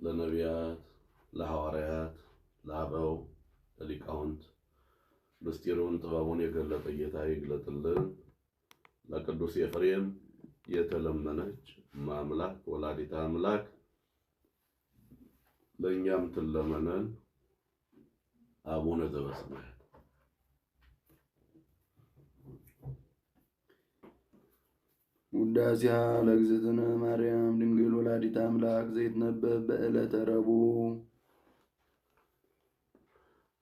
ለነቢያት፣ ለሐዋርያት፣ ለአበው፣ ለሊቃውንት ምስጢሩን ጥበቡን የገለጠ ጌታ ይግለጥልን። ለቅዱስ ኤፍሬም የተለመነች ማምላክ ወላዲተ አምላክ ለእኛም ትለመነን። አቡነ ዘበሰማያት። ውዳሴሃ ለእግዝእትነ ማርያም ድንግል ወላዲተ አምላክ ዘይትነበብ በዕለተ ረቡዕ።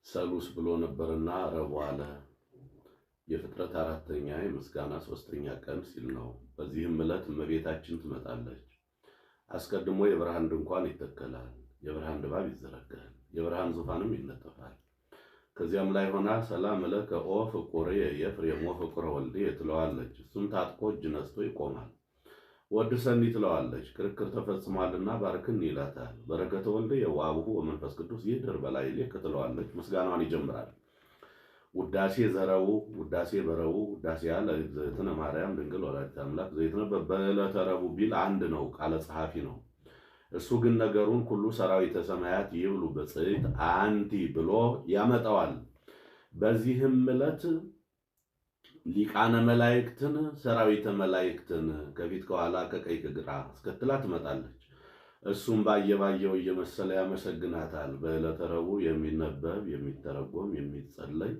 ሰሉስ ብሎ ነበርና ረቡዕ አለ። የፍጥረት አራተኛ የምስጋና ሶስተኛ ቀን ሲል ነው። በዚህም ዕለት እመቤታችን ትመጣለች። አስቀድሞ የብርሃን ድንኳን ይተከላል፣ የብርሃን ድባብ ይዘረጋል፣ የብርሃን ዙፋንም ይነጠፋል። ከዚያም ላይ ሆና ሰላም ለከ ኦ ፍቁርየ የኤፍሬም ወፍቁረ ወልድየ ትለዋለች። እሱም ታጥቆ እጅ ነስቶ ይቆማል። ወድሰኒ ትለዋለች። ክርክር ተፈጽሟልና ባርክን ይላታል። በረከተ ወልድየ ወአቡሁ ወመንፈስ ቅዱስ ይድር በላዕሌከ ትለዋለች። ምስጋናዋን ይጀምራል። ውዳሴ ዘረቡዕ፣ ውዳሴ በረቡዕ፣ ውዳሴ ለእግዝእትነ ማርያም ድንግል ወላዲተ አምላክ ዘይትነበብ በዕለተ ረቡዕ ቢል አንድ ነው፣ ቃለ ጸሐፊ ነው። እሱ ግን ነገሩን ሁሉ ሰራዊተ ሰማያት ይብሉ ብፅዕት አንቲ ብሎ ያመጣዋል። በዚህም ዕለት ሊቃነ መላእክትን ሰራዊተ መላእክትን ከፊት ከኋላ ከቀኝ ከግራ አስከትላ ትመጣለች። እሱም ባየው እየመሰለ ያመሰግናታል። በዕለተ ረቡዕ የሚነበብ የሚተረጎም የሚጸለይ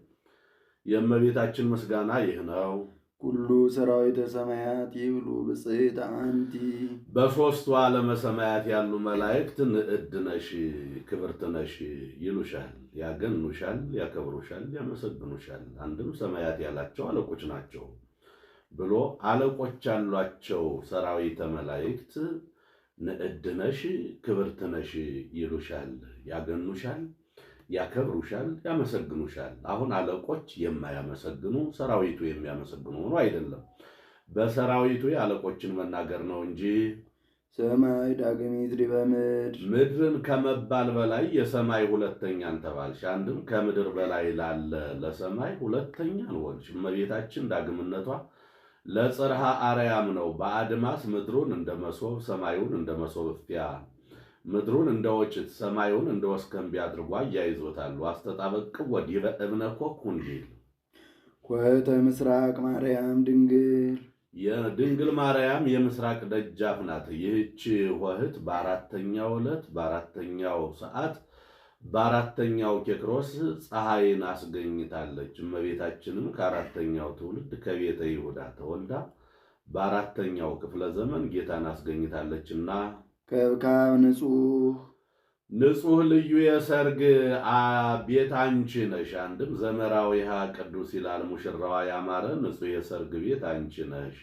የእመቤታችን ምስጋና ይህ ነው። ኩሉ ሰራዊተ ሰማያት ይብሉ ብፅዕት አንቲ። በሦስቱ ዓለመ ሰማያት ያሉ መላእክት ንዕድ ነሽ ክብርት ነሽ ይሉሻል፣ ያገኑሻል፣ ያከብሩሻል፣ ያመሰግኑሻል። አንድም ሰማያት ያላቸው አለቆች ናቸው ብሎ አለቆች ያሏቸው ሰራዊተ መላእክት ንዕድ ነሽ ክብርት ነሽ ይሉሻል፣ ያገኑሻል፣ ያከብሩሻል፣ ያመሰግኑሻል። አሁን አለቆች የማያመሰግኑ ሰራዊቱ የሚያመሰግኑ ሆኖ አይደለም። በሰራዊቱ የአለቆችን መናገር ነው እንጂ ሰማይ ዳግሚት ዲበ ምድር ምድርን ከመባል በላይ የሰማይ ሁለተኛን ተባልሽ። አንድም ከምድር በላይ ላለ ለሰማይ ሁለተኛን ወልሽ። እመቤታችን ዳግምነቷ ለጽርሐ አርያም ነው። በአድማስ ምድሩን እንደ መሶብ ሰማዩን እንደ መሶብ እፍያ ምድሩን እንደ ወጭት ሰማዩን እንደ ወስከንቢ አድርጓ እያይዞታሉ። አስተጣበቅ ወዲበ እብነ ኮኩ እንዲል ኮህተ ምስራቅ ማርያም ድንግል የድንግል ማርያም የምስራቅ ደጃፍ ናት። ይህች ሆህት በአራተኛው ዕለት በአራተኛው ሰዓት በአራተኛው ኬክሮስ ፀሐይን አስገኝታለች። እመቤታችንም ከአራተኛው ትውልድ ከቤተ ይሁዳ ተወልዳ በአራተኛው ክፍለ ዘመን ጌታን አስገኝታለችና ከብካብ ንጹሕ ልዩ የሰርግ ቤት አንቺ ነሽ። አንድም ዘመራዊሃ ቅዱስ ይላል። ሙሽራዋ ያማረ ንጹሕ የሰርግ ቤት አንቺ ነሽ።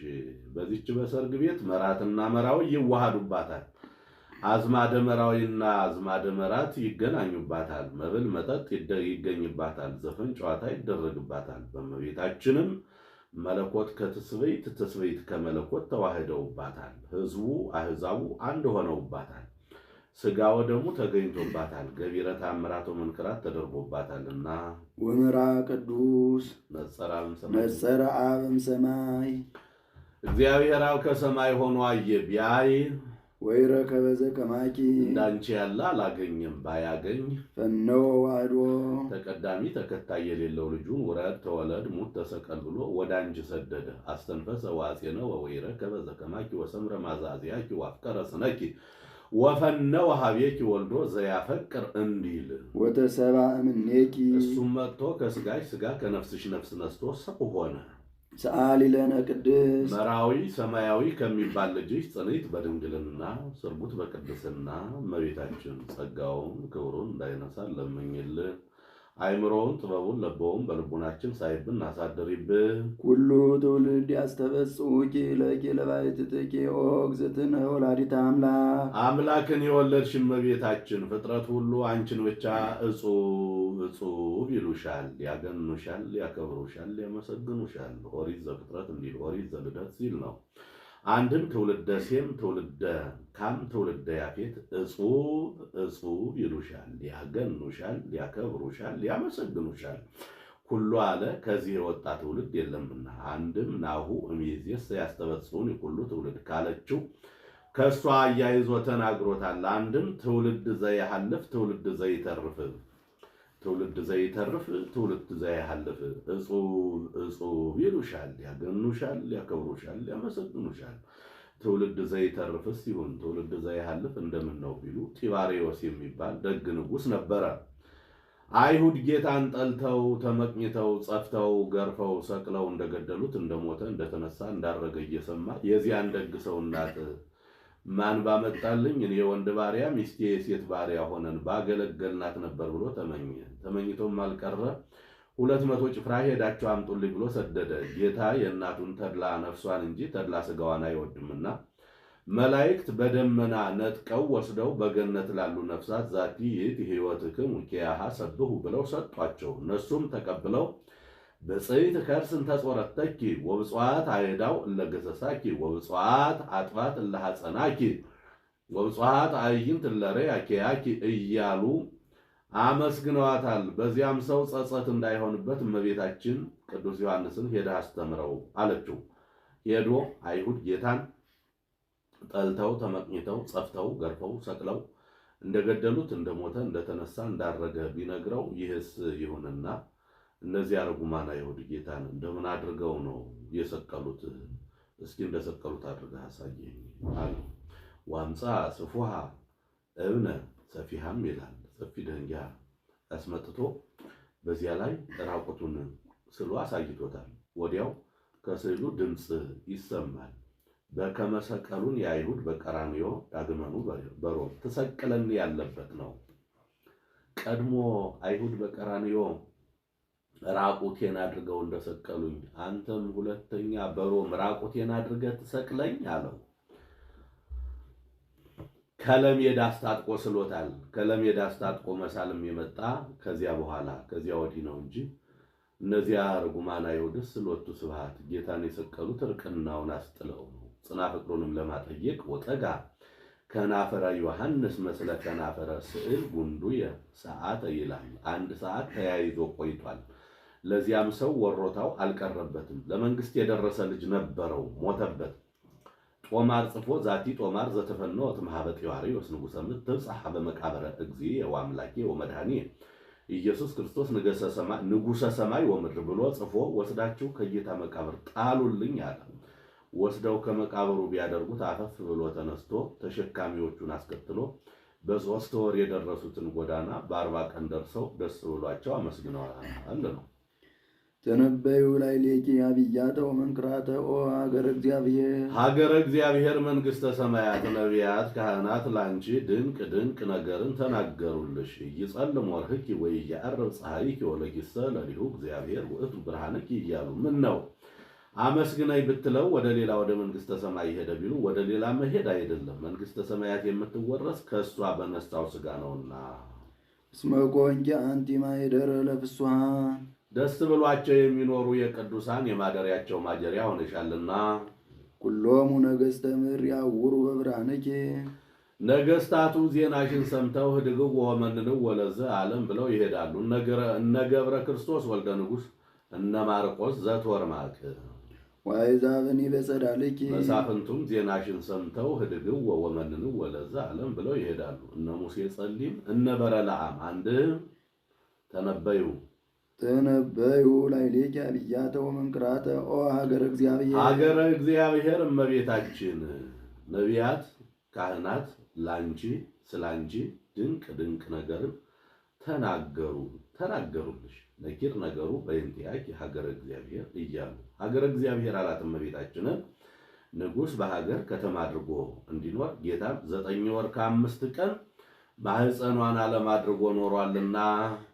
በዚች በሰርግ ቤት መራትና መራዊ ይዋሃዱባታል። አዝማደ መራዊና አዝማደ መራት ይገናኙባታል። መብል መጠጥ ይገኝባታል። ዘፈን ጨዋታ ይደረግባታል። በእመቤታችንም መለኮት ከትስብእት ትስብእት ከመለኮት ተዋህደውባታል። ሕዝቡ አሕዛቡ አንድ ሆነውባታል። ሥጋ ወደሙ ተገኝቶባታል። ገቢረ ተአምራቱ መንክራት ተደርጎባታልና ወመራ ቅዱስ ነጸረ አብም ሰማይ እግዚአብሔር አብ ከሰማይ ሆኖ አየ። ቢያይ ወይረከበ ዘከማኪ እንዳንቺ ያለ አላገኘም። ባያገኝ ፈነወ ዋህዶ ተቀዳሚ ተከታይ የሌለው ልጁን ውረድ ተወለድ ሙት ተሰቀል ብሎ ወደ አንቺ ሰደደ። አስተንፈሰ ዋጼነ ወይረከበ ዘከማኪ ወሰምረ ማዛዚያኪ ዋፍቀረ ስነኪ ወፈነወ ሀቤኪ ወልዶ ዘያፈቅር እንዲል ወተሰብአ እምኔኪ እሱም መጥቶ ከሥጋሽ ሥጋ ከነፍስሽ ነፍስ ነስቶ ሰው ሆነ። ሰአሊ ለነ ቅድስት መራዊ ሰማያዊ ከሚባል ልጅሽ ጽንዕት በድንግልና ስርጉት በቅድስና እመቤታችን ጸጋውን ክብሩን እንዳይነሳን ለምኝልን። አይምሮውን ጥበቡን ለበውን በልቡናችን ሳይብን አሳድሪብን። ኩሉ ትውልድ ያስተበጽሑኪ ለኪ ለባሕቲትኪ ኦ እግዝእትነ ወላዲተ አምላክ። አምላክን የወለድሽ እመቤታችን ፍጥረት ሁሉ አንቺን ብቻ እጹብ እጹብ ይሉሻል፣ ያገኑሻል፣ ያከብሩሻል፣ ያመሰግኑሻል። ኦሪት ዘፍጥረት እንዲል ኦሪት ዘልደት ሲል ነው። አንድም ትውልደ ሴም ትውልደ ካም ትውልደ ያፌት እጹብ እጹብ ይሉሻል፣ ያገኑሻል፣ ያከብሩሻል፣ ያመሰግኑሻል። ሁሉ አለ ከዚህ የወጣ ትውልድ የለምና። አንድም ናሁ እምይእዜሰ ያስተበጽሑኒ ኩሉ ትውልድ ካለችው ከእሷ አያይዞ ተናግሮታል። አንድም ትውልድ ዘይሐልፍ ትውልድ ዘይተርፍ፣ ትውልድ ዘይተርፍ ትውልድ ዘይሐልፍ። እጹብ ይሉሻል፣ ያገኑሻል፣ ያከብሩሻል፣ ያመሰግኑሻል። ትውልድ ዘይተርፍስ ይሁን ትውልድ ዘይሐልፍ እንደምን ነው ቢሉ ጢባሬዎስ የሚባል ደግ ንጉሥ ነበረ። አይሁድ ጌታን ጠልተው ተመቅኝተው ጸፍተው ገርፈው ሰቅለው እንደገደሉት እንደሞተ እንደተነሳ እንዳረገ እየሰማ የዚያን ደግ ሰው እናት ማን ባመጣልኝ እኔ ወንድ ባሪያ ሚስቴ የሴት ባሪያ ሆነን ባገለገልናት ነበር ብሎ ተመኘ። ተመኝቶም አልቀረ 200 ጭፍራ ሄዳቸው አምጡልኝ ብሎ ሰደደ። ጌታ የእናቱን ተድላ ነፍሷን እንጂ ተድላ ስጋዋን አይወድምና መላእክት በደመና ነጥቀው ወስደው በገነት ላሉ ነፍሳት ዛቲ ይእቲ ሕይወትክሙ ኪያሃ ሰብሑ ብለው ሰጧቸው። እነሱም ተቀብለው በጽይት ከርስን ተጾረተኪ ወብጽዋት አይዳው እለገሰሳኪ ወብጽዋት አጥባት እለሐፀናኪ ወብጽዋት አይንት እለረያኪያኪ እያሉ አመስግነዋታል። በዚያም ሰው ጸጸት እንዳይሆንበት እመቤታችን ቅዱስ ዮሐንስን ሄደህ አስተምረው አለችው። ሄዶ አይሁድ ጌታን ጠልተው ተመቅኝተው ጸፍተው ገርፈው ሰቅለው እንደገደሉት እንደሞተ እንደተነሳ እንዳረገ ቢነግረው ይህስ ይሁንና እነዚያ ርጉማን አይሁድ ጌታን እንደምን አድርገው ነው የሰቀሉት? እስኪ እንደሰቀሉት አድርገህ አሳየኝ አለው። ዋምፃ ስፉሃ እብነ ሰፊሃም ይላል። ሰፊ ደንጊያ አስመጥቶ በዚያ ላይ ራቁቱን ስሎ አሳይቶታል። ወዲያው ከስዕሉ ድምፅ ይሰማል። በከመሰቀሉን የአይሁድ በቀራንዮ ዳግመኑ በሮም ትሰቅለን ያለበት ነው። ቀድሞ አይሁድ በቀራንዮ ራቁቴን አድርገው እንደሰቀሉኝ አንተም ሁለተኛ በሮም ራቁቴን አድርገህ ትሰቅለኝ አለው። ከለሜዳ አስታጥቆ ስሎታል። ከለሜዳ አስታጥቆ መሳልም የመጣ ከዚያ በኋላ ከዚያ ወዲህ ነው እንጂ እነዚያ ርጉማን አይሁድስ ሎቱ ስብሐት ጌታን የሰቀሉት እርቅናውን አስጥለው ነው። ጽና ፍቅሩንም ለማጠየቅ ወጠጋ ከናፈረ ዮሐንስ መስለ ከናፈረ ስዕል ጉንዱየ ሰዓተ ይላል። 1 ሰዓት ተያይዞ ቆይቷል። ለዚያም ሰው ወሮታው አልቀረበትም። ለመንግስት የደረሰ ልጅ ነበረው፣ ሞተበት። ጦማር ጽፎ ዛቲ ጦማር ዘተፈነወ እምኀበ ጢባርዮስ ንጉሠ ምድር ትብጽሕ በመቃብረ እግዚእ ወአምላኬ ወመድኃኒየ ኢየሱስ ክርስቶስ ንጉሠ ሰማይ ወምድር ብሎ ጽፎ ወስዳችሁ ከጌታ መቃብር ጣሉልኝ አለ። ወስደው ከመቃብሩ ቢያደርጉት አፈፍ ብሎ ተነስቶ ተሸካሚዎቹን አስከትሎ በ3 ወር የደረሱትን ጎዳና በ40 ቀን ደርሰው ደስ ብሏቸው አመስግነዋል ነው። ተነበዩ ላይ ሌኪ አብያተ ወመንክራተ ኦ ሀገረ እግዚአብሔር ሀገረ እግዚአብሔር መንግሥተ ሰማያት ነቢያት ካህናት ላንቺ ድንቅ ድንቅ ነገርን ተናገሩልሽ። ይጸልም ወርህኪ ወይያዕርብ ፀሐይኪ ወለኪሰ ለሊሁ እግዚአብሔር ውእቱ ብርሃንኪ እያሉ ምን ነው አመስግናይ ብትለው ወደ ሌላ ወደ መንግሥተ ሰማይ ሄደ ቢሉ ወደ ሌላ መሄድ አይደለም። መንግሥተ ሰማያት የምትወረስ ከእሷ በነሳው ሥጋ ነውና። እስመ ኮንኪ አንቲ ማኅደረ ለፍሱሃን ደስ ብሏቸው የሚኖሩ የቅዱሳን የማደሪያቸው ማጀሪያ ሆነሻልና። ኩሎሙ ነገሥተ ምድር ያውሩ በብርሃንኪ ነገሥታቱ ዜናሽን ሰምተው ህድግው ወመንንው ወለዘ ዓለም ብለው ይሄዳሉ። እነ ገብረ ክርስቶስ ወልደ ንጉሥ እነ ማርቆስ ዘትወርማቅ ወአሕዛብኒ በጸዳልኪ መሳፍንቱም ዜናሽን ሰምተው ህድግው ወመንንው ወለዘ ዓለም ብለው ይሄዳሉ። እነ ሙሴ ጸሊም እነ በረለዓም አንድም ተነበዩ ላዕሌኪ አብያተ ወመንክራተ ኦ ሀገረ እግዚአብሔር ሀገረ እግዚአብሔር እመቤታችን ነቢያት ካህናት ላንቺ ስላንቺ ድንቅ ድንቅ ነገርን ተናገሩልሽ። ነኪር ነገሩ በእንቲአኪ ሀገረ እግዚአብሔር እያሉ ሀገረ እግዚአብሔር አላት እመቤታችንን። ንጉሥ በሀገር ከተማ አድርጎ እንዲኖር ጌታም 9 ወር ከ5 ቀን ማህፀኗን ዓለም አድርጎ ኖሯልና።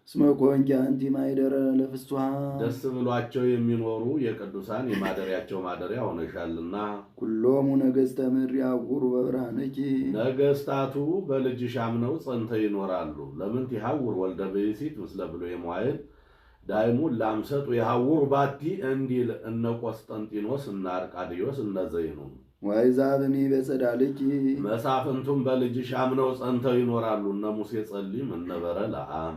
እስመ ኮንኪ አንቲ ማኅደረ ለፍሱሃን ደስ ብሏቸው የሚኖሩ የቅዱሳን የማደሪያቸው ማደሪያ ሆነሻልና። ኩሎሙ ነገሥተ ምድር ያውሩ በብርሃንኪ ነገሥታቱ በልጅሽ አምነው ጸንተው ይኖራሉ። ለምን ይሐውር ወልደ ብእሲት ምስለ ብሎ የመዋዕል ዳይሙ ላምሰጡ የሐውር ባቲ እንዲል እነ ቆስጠንጢኖስ እነ አርቃድዮስ እነ ዘይኑ ወአሕዛብኒ በጸዳልኪ መሳፍንቱም በልጅሽ አምነው ጸንተው ይኖራሉ። እነ ሙሴ ጸሊም እነ በረለዓም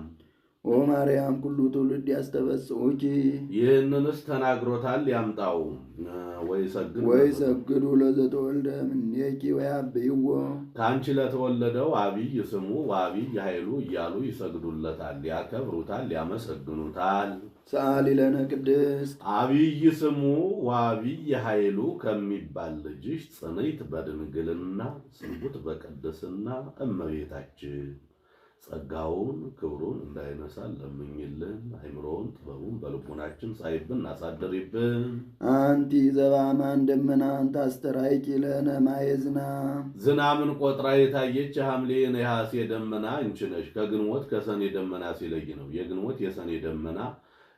ኦ ማርያም ኩሉ ትውልድ ያስተበጽሑኪ ይህንንስ ተናግሮታል ያምጣው። ወይ ሰግዱ ለዘተወልደ እምኔኪ ወያብይዎ ከአንቺ ለተወለደው አብይ ስሙ ወአብይ ኃይሉ እያሉ ይሰግዱለታል፣ ያከብሩታል፣ ያመሰግኑታል። ሰአሊ ለነ ቅድስት አብይ ስሙ ወአብይ ኃይሉ ከሚባል ልጅሽ ጽንዕት በድንግልና ስንቡት በቅድስና እመቤታችን ጸጋውን ክብሩን እንዳይነሳን ለምኝልን። አይምሮውን ጥበቡን በልቡናችን ሳይብን አሳድሪብን። አንቲ ዘበአማን ደመናን ታስተራይቂ ለነ ማየ ዝናም ዝናምን ቆጥራ የታየች ሐምሌ ነሐሴ ደመና አንቺ ነሽ። ከግንቦት ከሰኔ ደመና ሲለይ ነው። የግንቦት የሰኔ ደመና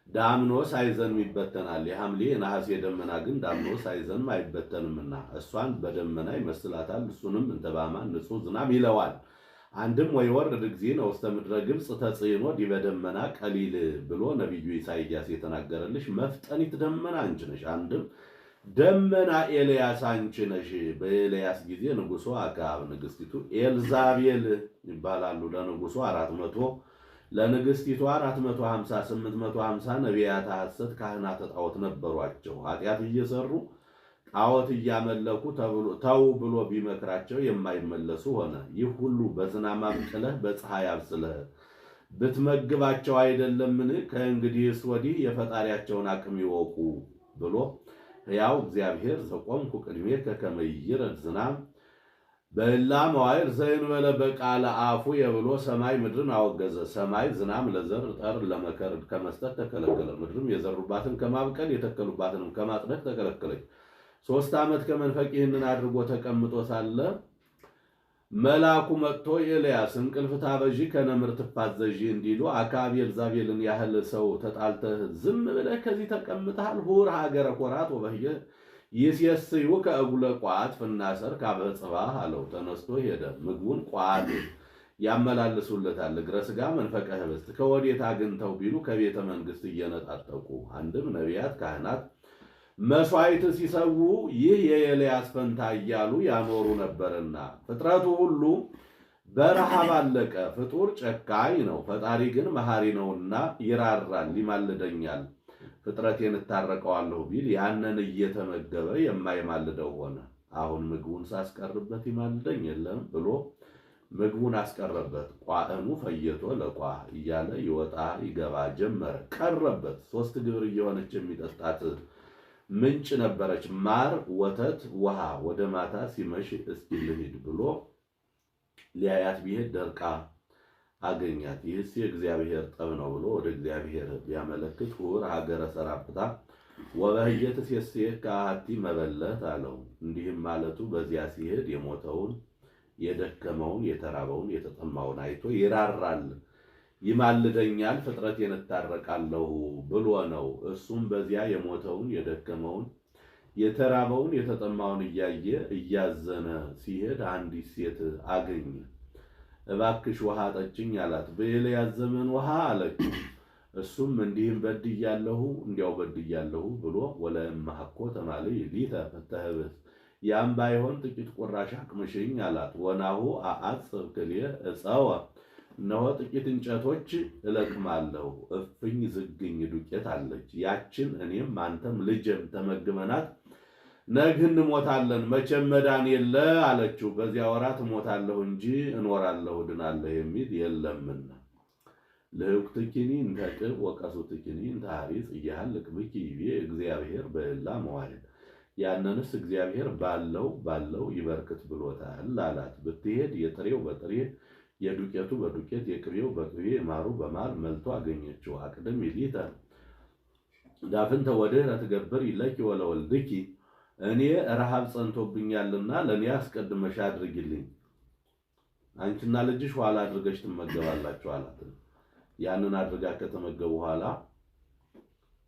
ዳምኖስ አይዘንም ይበተናል። የሐምሌ ነሐሴ ደመና ግን ዳምኖስ አይዘንም አይበተንምና እሷን በደመና ይመስላታል። እሱንም እንተ በአማን ንጹሕ ዝናም ይለዋል። አንድም ወይወርድ እግዚእነ ውስተ ምድረ ግብፅ ተጽዕኖ ዲበ ደመና ቀሊል ብሎ ነቢዩ ኢሳይያስ የተናገረልሽ መፍጠኒት ደመና አንቺ ነሽ። አንድም ደመና ኤልያስ አንቺ ነሽ። በኤልያስ ጊዜ ንጉሶ አክዓብ ንግስቲቱ ኤልዛቤል ይባላሉ። ለንጉሶ 400 ለንግስቲቱ 450 850 ነቢያተ ሐሰት ካህናተ ጣዖት ነበሯቸው። ኃጢአት እየሰሩ ጣዖት እያመለኩ ተው ብሎ ቢመክራቸው የማይመለሱ ሆነ። ይህ ሁሉ በዝናብ አብቅለህ በፀሐይ አብስለህ ብትመግባቸው አይደለምን? ከእንግዲህስ ወዲህ የፈጣሪያቸውን አቅም ይወቁ ብሎ ሕያው እግዚአብሔር ዘቆምኩ ቅድሜከ ከመ ይረድ ዝናም በእላ መዋዕል ዘእንበለ በቃለ አፉ የብሎ ሰማይ ምድርን አወገዘ። ሰማይ ዝናም ለዘር ጠር ለመከር ከመስጠት ተከለከለ። ምድርም የዘሩባትን ከማብቀል የተከሉባትንም ከማጽደቅ ተከለከለች። 3 ዓመት ከመንፈቅ ይህንን አድርጎ ተቀምጦ ሳለ መልአኩ መጥቶ ኤልያስ እንቅልፍ ታበዢ ከነምር ትፋዘዢ እንዲሉ አክዓብ ኤልዛቤልን ያህል ሰው ተጣልተህ ዝም ብለህ ከዚህ ተቀምጠሃል? ሁር ሀገረ ኮራት ወበህየ ይሴስዩ ከእጉለ ቋት ፍናሰር ካበጽባህ አለው። ተነስቶ ሄደ። ምግቡን ቋት ያመላልሱለታል። እግረ ሥጋ መንፈቀ ህብስት ከወዴት አግኝተው ቢሉ ከቤተ መንግሥት እየነጣጠቁ አንድም ነቢያት ካህናት መስዋዕት ሲሰዉ ይህ የኤልያስ ፈንታ እያሉ ያኖሩ ነበርና ፍጥረቱ ሁሉ በረሃብ አለቀ። ፍጡር ጨካኝ ነው፣ ፈጣሪ ግን መሐሪ ነውና ይራራል፣ ይማልደኛል። ፍጥረቴን እታረቀዋለሁ ቢል ያንን እየተመገበ የማይማልደው ሆነ። አሁን ምግቡን ሳስቀርበት ይማልደኝ የለም ብሎ ምግቡን አስቀረበት። ቋእኑ ፈየቶ ለቋ እያለ ይወጣ ይገባ ጀመረ። ቀረበት። 3 ግብር እየሆነች የሚጠጣት ምንጭ ነበረች። ማር፣ ወተት፣ ውሃ። ወደ ማታ ሲመሽ እስኪ ልሂድ ብሎ ሊያያት ቢሄድ ደርቃ አገኛት። ይህስ የእግዚአብሔር ጠብ ነው ብሎ ወደ እግዚአብሔር ቢያመለክት ሁር ሀገረ ሰራፕታ ወበህየት ሴሴት ከአሐቲ መበለት አለው። እንዲህም ማለቱ በዚያ ሲሄድ የሞተውን የደከመውን የተራበውን የተጠማውን አይቶ ይራራል፣ ይማልደኛል፣ ፍጥረቴን እታረቃለሁ ብሎ ነው። እሱም በዚያ የሞተውን የደከመውን የተራበውን የተጠማውን እያየ እያዘነ ሲሄድ አንዲት ሴት አገኘ። እባክሽ ውሃ ጠጭኝ አላት። በኤልያስ ዘመን ውሃ አለችው። እሱም እንዲህም በድያለሁ እንዲያው በድያለሁ ብሎ ወለእምሐኮ ተማልይ ሊተ ፈተህብስ ያም ባይሆን ጥቂት ቁራሽ አቅምሽኝ አላት። ወናሁ አአጽብ ክልኤ እፀወ እነሆ ጥቂት እንጨቶች እለቅማለሁ፣ እፍኝ ዝግኝ ዱቄት አለች። ያችን እኔም አንተም ልጅም ተመግበናት ነግህ እንሞታለን፣ መቼም መዳን የለ አለችው። በዚያ ወራት እሞታለሁ እንጂ እኖራለሁ ድናለሁ የሚል የለምና ለሕውክትኪኒ እንተ ቅብ ወቀሱትኪኒ እንተ ሐሪጽ እያህልቅ ብኪ ይቤ እግዚአብሔር በእላ መዋዕል። ያንንስ እግዚአብሔር ባለው ይበርክት ብሎታል አላት። ብትሄድ የጥሬው በጥሬ የዱቄቱ በዱቄት የቅቤው በቅቤ የማሩ በማር መልቶ አገኘችው። አቅድም ይሊተ ዳፍንተ ወድኅረ ትገብር ይለኪ ወለወልድኪ እኔ ረሃብ ጸንቶብኛልና ለእኔ አስቀድመሽ አድርጊልኝ፣ አንቺና ልጅሽ ኋላ አድርገሽ ትመገባላችሁ አላት። ያንን አድርጋ ከተመገቡ በኋላ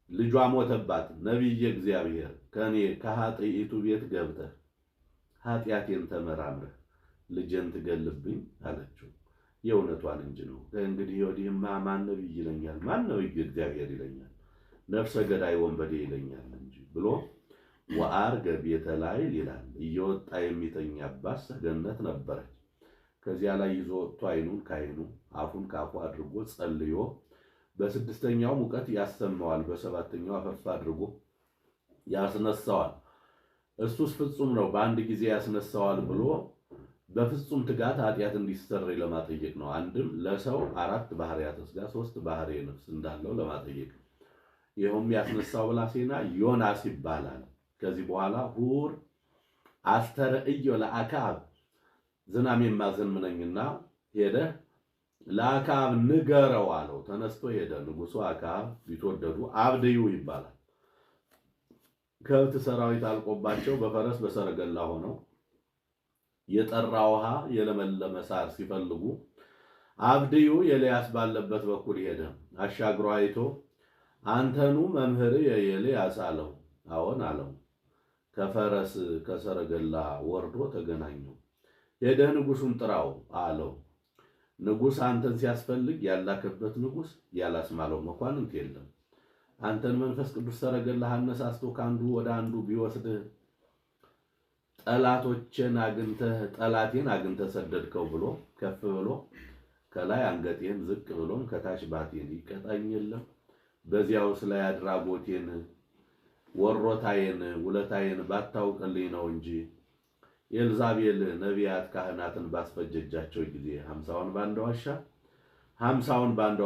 ልጇ ሞተባት። ነቢየ እግዚአብሔር ከእኔ ከኃጥኢቱ ቤት ገብተህ ኃጢአቴን ተመራምረህ ልጄን ትገልብኝ አለችው። የእውነቷን እንጂ ነው። ከእንግዲህ ወዲህማ ማን ነቢይ ይለኛል? ማን ነቢይ እግዚአብሔር ይለኛል? ነፍሰ ገዳይ ወንበዴ ይለኛል እንጂ ብሎ ወአርገ ቤተ ላዕል ይላል። እየወጣ የሚተኛባት ሰገነት ነበረች። ከዚያ ላይ ይዞ ወጥቶ ዓይኑን ከዓይኑ አፉን ከአፉ አድርጎ ጸልዮ በስድስተኛው ሙቀት ያሰማዋል፣ በሰባተኛው አፈፍ አድርጎ ያስነሳዋል። እሱስ ፍጹም ነው፣ በአንድ ጊዜ ያስነሳዋል ብሎ በፍጹም ትጋት ኃጢአት እንዲሰረይ ለማጠየቅ ነው። አንድም ለሰው 4 ባህርያተ ሥጋ 3 ባህርየ ነፍስ እንዳለው ለማጠየቅ ነው። ይኸውም ያስነሳው ብላቴና ዮናስ ይባላል። ከዚህ በኋላ ሁር አስተርእዮ ለአክዓብ ዝናም የማዘንምነኝና ሄደህ ለአክዓብ ንገረው አለው። ተነስቶ ሄደ። ንጉሡ አክዓብ ቢትወደዱ አብድዩ ይባላል። ከብት ሰራዊት አልቆባቸው በፈረስ በሰረገላ ሆነው የጠራ ውሃ የለመለመ ሳር ሲፈልጉ አብድዩ ኤልያስ ባለበት በኩል ሄደ። አሻግሮ አይቶ አንተኑ መምህር የኤልያስ አለው። አዎን አለው። ከፈረስ ከሰረገላ ወርዶ ተገናኘው። ሄደህ ንጉሡን ጥራው አለው። ንጉሥ አንተን ሲያስፈልግ ያላከበት ንጉሥ ያላስማለው መኳንንት የለም። አንተን መንፈስ ቅዱስ ሰረገላህ አነሳስቶ ከአንዱ ወደ አንዱ ቢወስድህ ጠላቴን አግኝተህ ሰደድከው ብሎ ከፍ ብሎ ከላይ አንገቴን ዝቅ ብሎም ከታች ባቴን ይቀጣኝ የለም። በዚያውስ ላይ አድራጎቴን ወሮታዬን ውለታዬን ባታውቅልኝ ነው እንጂ ኤልዛቤል ነቢያት ካህናትን ባስፈጀጃቸው ጊዜ 50ውን በአንድ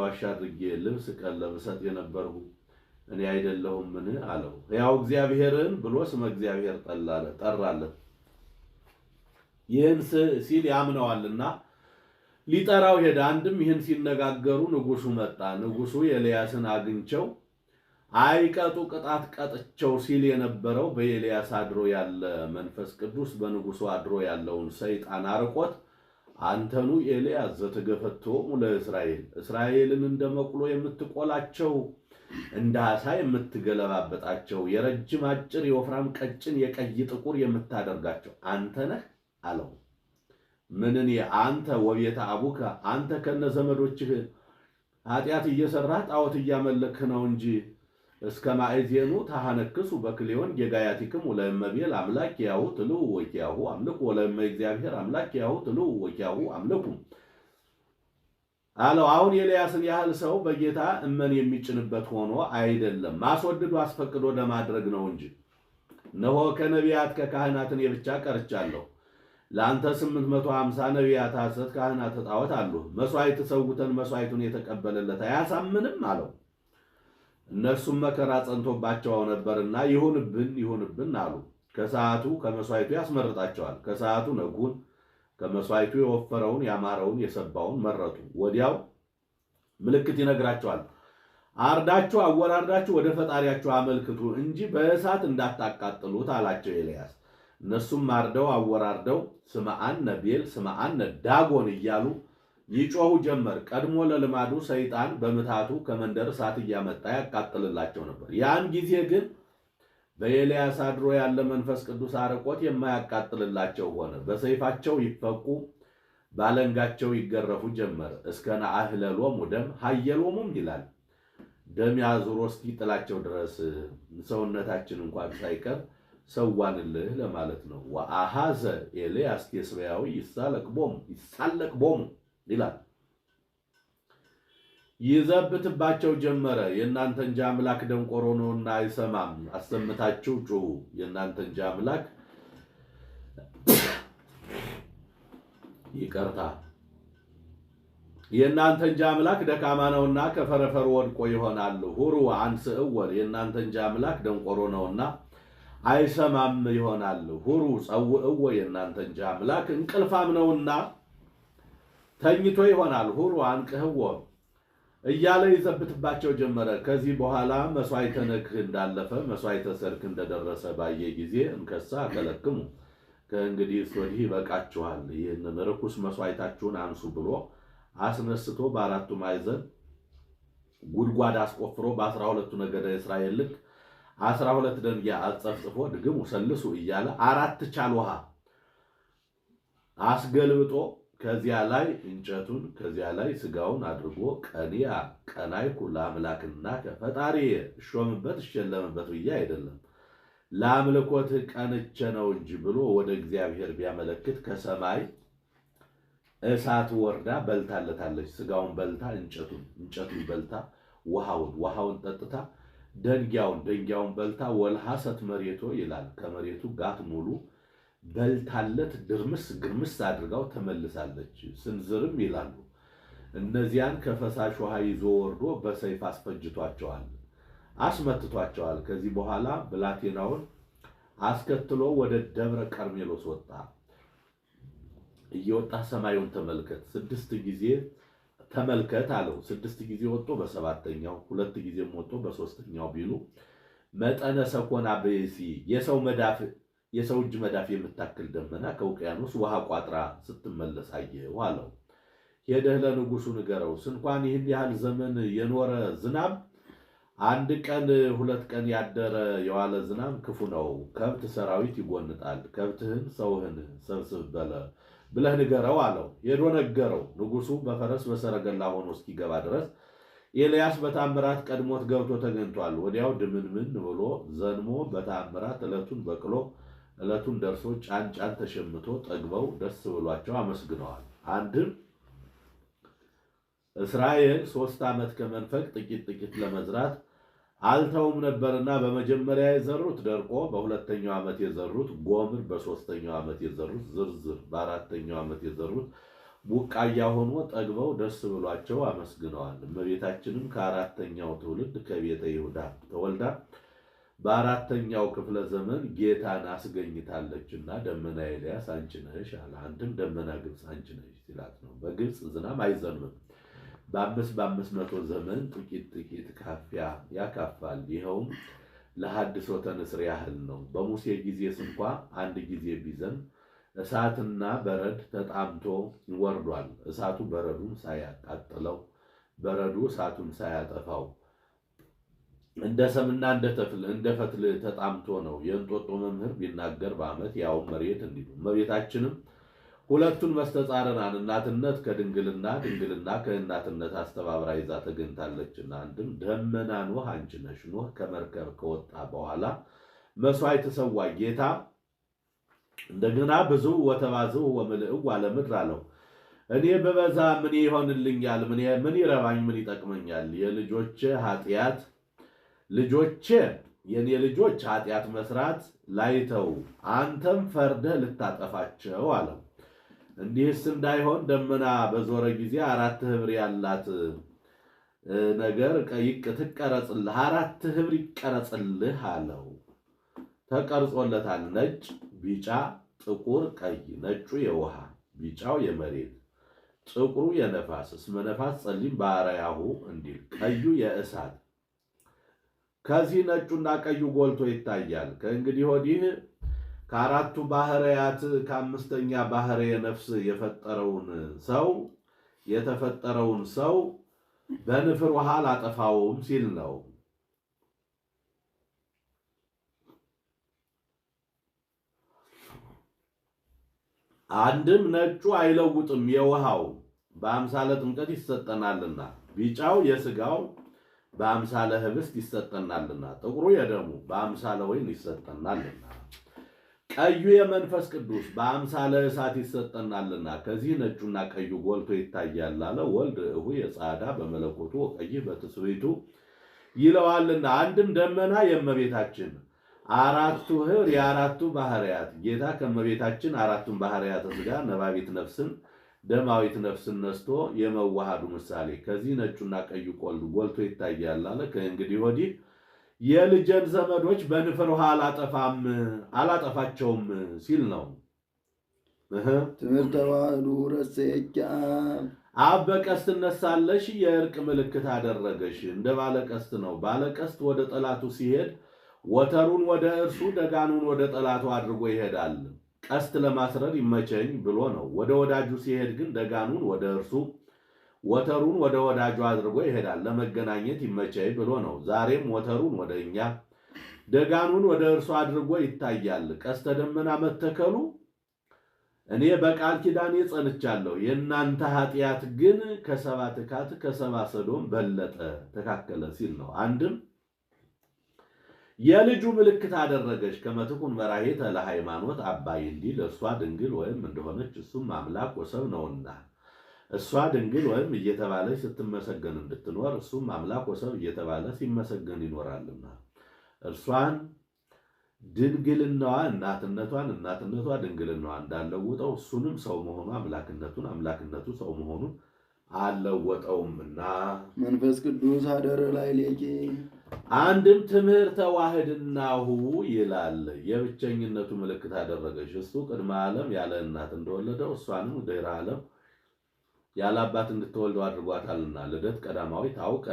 ዋሻ አድርጌ ልብስ ቀለብ እሰጥ የነበርሁ እኔ አይደለሁምን አለው። ሕያው እግዚአብሔርን ብሎ ስመ እግዚአብሔር ጠራለት። ይህን ሲል ያምነዋልና ሊጠራው ሄደ። አንድም ይህን ሲነጋገሩ ንጉሡ መጣ። ንጉሡ ኤልያስን አግኝቸው አይቀጡ ቅጣት ቀጥቸው ሲል የነበረው በኤልያስ አድሮ ያለ መንፈስ ቅዱስ በንጉሡ አድሮ ያለውን ሰይጣን አርቆት አንተኑ ኤልያስ ዘተገፈቶሙ ለእስራኤል እስራኤልን እንደ መቁሎ የምትቆላቸው እንደ ዓሣ የምትገለባበጣቸው የረጅም አጭር የወፍራም ቀጭን የቀይ ጥቁር የምታደርጋቸው አንተ ነህ አለው። ምንን አንተ ወቤተ አቡከ አንተ ከነ ዘመዶችህ ኃጢአት እየሰራህ ጣዖት እያመለክህ ነው እንጂ እስከ ማእዜኑ ታሐነክሱ በክሌዮን ጌጋያቲክም ወለእመቤል አምላክ ያሁ ትልው ወኪያሁ አምልኩ ወለእመ እግዚአብሔር አምላክ ያሁ ትልው ወኪያሁ አምልኩ አለው። አሁን ኤልያስን ያህል ሰው በጌታ እመን የሚጭንበት ሆኖ አይደለም፣ ማስወድዶ አስፈቅዶ ለማድረግ ነው እንጂ። እነሆ ከነቢያት ከካህናት እኔ ብቻ ቀርቻለሁ። ለአንተ 850 ነቢያት ሐሰት ካህናት ጣዖት አሉ። መስዋዕት ሰውተን መስዋዕቱን የተቀበለለት አያሳምንም አለው። እነሱም መከራ ጸንቶባቸው ነበርና ይሁንብን አሉ። ከሰዓቱ ከመስዋዕቱ ያስመርጣቸዋል። ከሰዓቱ ነጉን ከመስዋዕቱ የወፈረውን ያማረውን የሰባውን መረጡ። ወዲያው ምልክት ይነግራቸዋል። አርዳችሁ አወራርዳችሁ ወደ ፈጣሪያችሁ አመልክቱ እንጂ በእሳት እንዳታቃጥሉት አላቸው ኤልያስ። እነሱም አርደው አወራርደው ስምዐነ ቤል ስምዐነ ዳጎን እያሉ ይጮሁ ጀመር። ቀድሞ ለልማዱ ሰይጣን በምታቱ ከመንደር እሳት እያመጣ ያቃጥልላቸው ነበር። ያን ጊዜ ግን በኤልያስ አድሮ ያለ መንፈስ ቅዱስ አርቆት የማያቃጥልላቸው ሆነ። በሰይፋቸው ይፈቁ፣ ባለንጋቸው ይገረፉ ጀመር። እስከ ነአህለሎሙ ደም ሀየሎሙም ይላል። ደም ያዙሮ እስኪጥላቸው ድረስ ሰውነታችን እንኳን ሳይቀር ሰዋንልህ ለማለት ነው። ወአሃዘ ኤልያስ ቴስብያዊ ይሳለቅቦሙ ይላል። ይዘብትባቸው ጀመረ። የእናንተ እንጂ አምላክ ደንቆሮ ነውና አይሰማም፣ አሰምታችሁ ጩሁ። የእናንተ እንጂ አምላክ የእናንተ እንጂ አምላክ ደካማ ነውና ከፈረፈሩ ወድቆ ይሆናል። ሁሩ አንስእወር የእናንተ እንጂ አምላክ ደንቆሮ ነውና አይሰማም ይሆናል። ሁሩ ጸውዕዎ የእናንተ እንጂ አምላክ እንቅልፋም ነውና ተኝቶ ይሆናል። ሁሩ አንቅህዎ እያለ ይዘብትባቸው ጀመረ። ከዚህ በኋላ መስዋዕተ ነክህ እንዳለፈ መስዋዕተ ሰርክ እንደደረሰ ባየ ጊዜ እንከሳ አከለክሙ ከእንግዲህ ወዲህ ይበቃችኋል፣ ይህንን ርኩስ መስዋዕታችሁን አንሱ ብሎ አስነስቶ በአራቱ ማዕዘን ጉድጓድ አስቆፍሮ በ12ቱ ነገደ እስራኤል ልክ 12 ደንጊያ አጸፍጽፎ ድግሙ ሰልሱ እያለ 4 ቻል ውሃ አስገልብጦ ከዚያ ላይ እንጨቱን ከዚያ ላይ ስጋውን አድርጎ ቀኒያ ቀናይኩ ለአምላክና ከፈጣሪ እሾምበት እሸለምበት ብዬ አይደለም ለአምልኮት ቀንቼ ነው እንጂ ብሎ ወደ እግዚአብሔር ቢያመለክት ከሰማይ እሳት ወርዳ በልታለታለች። ስጋውን በልታ እንጨቱን በልታ ውሃውን ጠጥታ ደንጊያውን በልታ ወልሐሰት መሬቶ ይላል። ከመሬቱ ጋት ሙሉ በልታለት ግርምስ አድርጋው ተመልሳለች። ስንዝርም ይላሉ እነዚያን ከፈሳሽ ውሃ ይዞ ወርዶ በሰይፍ አስመትቷቸዋል። ከዚህ በኋላ ብላቴናውን አስከትሎ ወደ ደብረ ቀርሜሎስ ወጣ። እየወጣ ሰማዩን ተመልከት 6 ጊዜ ተመልከት አለው። 6 ጊዜ ወጥቶ በሰባተኛው 2 ጊዜም ወጥቶ በሶስተኛው ቢሉ መጠነ ሰኮና በሲ የሰው እጅ መዳፍ የምታክል ደመና ከውቅያኖስ ውሃ ቋጥራ ስትመለስ አየው አለው። ሄደህ ለንጉሱ ንገረው፣ ስንኳን ይህን ያህል ዘመን የኖረ ዝናብ 1 ቀን 2 ቀን ያደረ የዋለ ዝናብ ክፉ ነው። ከብት ሰራዊት ይጎንጣል። ከብትህን ሰውህን ሰብስብ ብለህ ንገረው አለው። ሄዶ ነገረው። ንጉሱ በፈረስ በሰረገላ ሆኖ እስኪገባ ድረስ ኤልያስ በታምራት ቀድሞት ገብቶ ተገኝቷል። ወዲያው ድምንምን ብሎ ዘንሞ በታምራት ዕለቱን ደርሶ ጫን ተሸምቶ ጠግበው ደስ ብሏቸው አመስግነዋል። አንድም እስራኤል 3 ዓመት ከመንፈቅ ጥቂት ለመዝራት አልተውም ነበርና በመጀመሪያ የዘሩት ደርቆ በሁለተኛው ዓመት የዘሩት ጎምር በሶስተኛው ዓመት የዘሩት ዝርዝር በአራተኛው ዓመት የዘሩት ቡቃያ ሆኖ ጠግበው ደስ ብሏቸው አመስግነዋል። እመቤታችንም ከአራተኛው ትውልድ ከቤተ ይሁዳ ተወልዳ በአራተኛው ክፍለ ዘመን ጌታን አስገኝታለችና ደመና ኤልያስ አንቺ ነሽ አለ። አንድም ደመና ግብፅ አንቺ ነሽ ሲላት ነው። በግብፅ ዝናብ አይዘንብም። በ500 ዘመን ጥቂት ካፊያ ያካፋል። ይኸውም ለሐድሶተ ንስር ያህል ነው። በሙሴ ጊዜስ እንኳ 1 ጊዜ ቢዘንብ እሳትና በረድ ተጣምቶ ወርዷል። እሳቱ በረዱን ሳያቃጥለው በረዱ እሳቱን ሳያጠፋው እንደ ሰምና እንደ ፈትል ተጣምቶ ነው። የእንጦጦ መምህር ቢናገር በዓመት ያው መሬት እንዲሉ እመቤታችንም ሁለቱን መስተጻረናን እናትነት ከድንግልና ድንግልና ከእናትነት አስተባብራ ይዛ ተገኝታለችና። አንድም ደመና ኖህ አንቺ ነሽ። ኖህ ከመርከብ ከወጣ በኋላ መስዋዕት ተሰዋ። ጌታ እንደገና ብዙ ወተባዝሑ ወምልኡ ለምድር አለው። እኔ በበዛ ምን ይሆንልኛል? ምን ይረባኝ? ምን ይጠቅመኛል? የኔ ልጆች ኃጢአት መስራት ላይተው አንተም ፈርደህ ልታጠፋቸው አለው። እንዲህስ እንዳይሆን ደመና በዞረ ጊዜ 4 ህብር ያላት ነገር ትቀረጽልህ፣ 4 ህብር ይቀረጽልህ አለው። ተቀርጾለታል። ነጭ፣ ቢጫ፣ ጥቁር፣ ቀይ። ነጩ የውሃ ቢጫው የመሬት ጥቁሩ የነፋስ እስመ ነፋስ ጸሊም በአርአያሁ እንዲል ቀዩ የእሳት። ከዚህ ነጩና ቀዩ ጎልቶ ይታያል። ከእንግዲህ ወዲህ ከአራቱ ባህርያት ከአምስተኛ ባህርየ ነፍስ የተፈጠረውን ሰው በንፍር ውሃ አላጠፋውም ሲል ነው። አንድም ነጩ አይለውጥም የውሃው በአምሳለ ጥምቀት ይሰጠናልና፣ ቢጫው የስጋው በአምሳለ ህብስት ይሰጠናልና፣ ጥቁሩ የደሙ በአምሳለ ወይን ይሰጠናልና፣ ቀዩ የመንፈስ ቅዱስ በአምሳለ እሳት ይሰጠናልና። ከዚህ ነጩና ቀዩ ጎልቶ ይታያል አለ። ወልድ እሁ የጻዳ በመለኮቱ ቀይ በትስብእቱ ይለዋልና። አንድም ደመና የእመቤታችን 4ቱ ህብር የ4ቱ ባህርያት ጌታ ከእመቤታችን 4ቱን ባህርያተ ሥጋ ነባቢት ነፍስን ደማዊት ነፍስን ነስቶ የመዋሃዱ ምሳሌ ከዚህ ነጩና ቀዩ ጎልቶ ይታያል አለ። ከእንግዲህ ወዲህ የልጄን ዘመዶች በንፍር ውሃ አላጠፋቸውም ሲል ነው። ትምህርተ ተዋሕዶ ረሴኪ አብ በቀስት እነሳለሽ የእርቅ ምልክት አደረገሽ። እንደ ባለቀስት ነው። ባለቀስት ወደ ጠላቱ ሲሄድ ወተሩን ወደ እርሱ ደጋኑን ወደ ጠላቱ አድርጎ ይሄዳል። ቀስት ለማስረር ይመቸኝ ብሎ ነው። ወደ ወዳጁ ሲሄድ ግን ደጋኑን ወደ እርሱ ወተሩን ወደ ወዳጁ አድርጎ ይሄዳል። ለመገናኘት ይመቸኝ ብሎ ነው። ዛሬም ወተሩን ወደ እኛ ደጋኑን ወደ እርሱ አድርጎ ይታያል። ቀስተ ደመና መተከሉ እኔ በቃል ኪዳኔ ጸንቻለሁ፣ የእናንተ ኃጢአት ግን ከሰባ ትካት ከሰባ ሰዶም በለጠ ተካከለ ሲል ነው። አንድም የልጁ ምልክት አደረገች ከመትኩን መራሄተ ለሃይማኖት አባይ እንዲል እርሷ ድንግል ወይም እንደሆነች እሱም አምላክ ወሰብ ነውና እሷ ድንግል ወይም እየተባለች ስትመሰገን እንድትኖር እሱም አምላክ ወሰብ እየተባለ ሲመሰገን ይኖራልና እርሷን ድንግልናዋ እናትነቷን እናትነቷ ድንግልናዋ እንዳለውጠው እሱንም ሰው መሆኑ አምላክነቱን አምላክነቱ ሰው መሆኑን አልለወጠውምና መንፈስ ቅዱስ አደረ ላይ ሌኪ አንድም ትምህርተ ዋህድናሁ ይላል። የብቸኝነቱ ምልክት አደረገች። እሱ ቅድመ ዓለም ያለ እናት እንደወለደው እሷንም ድህረ ዓለም ያለ አባት እንድትወልደው አድርጓታልና ልደት ቀዳማዊ ታውቀ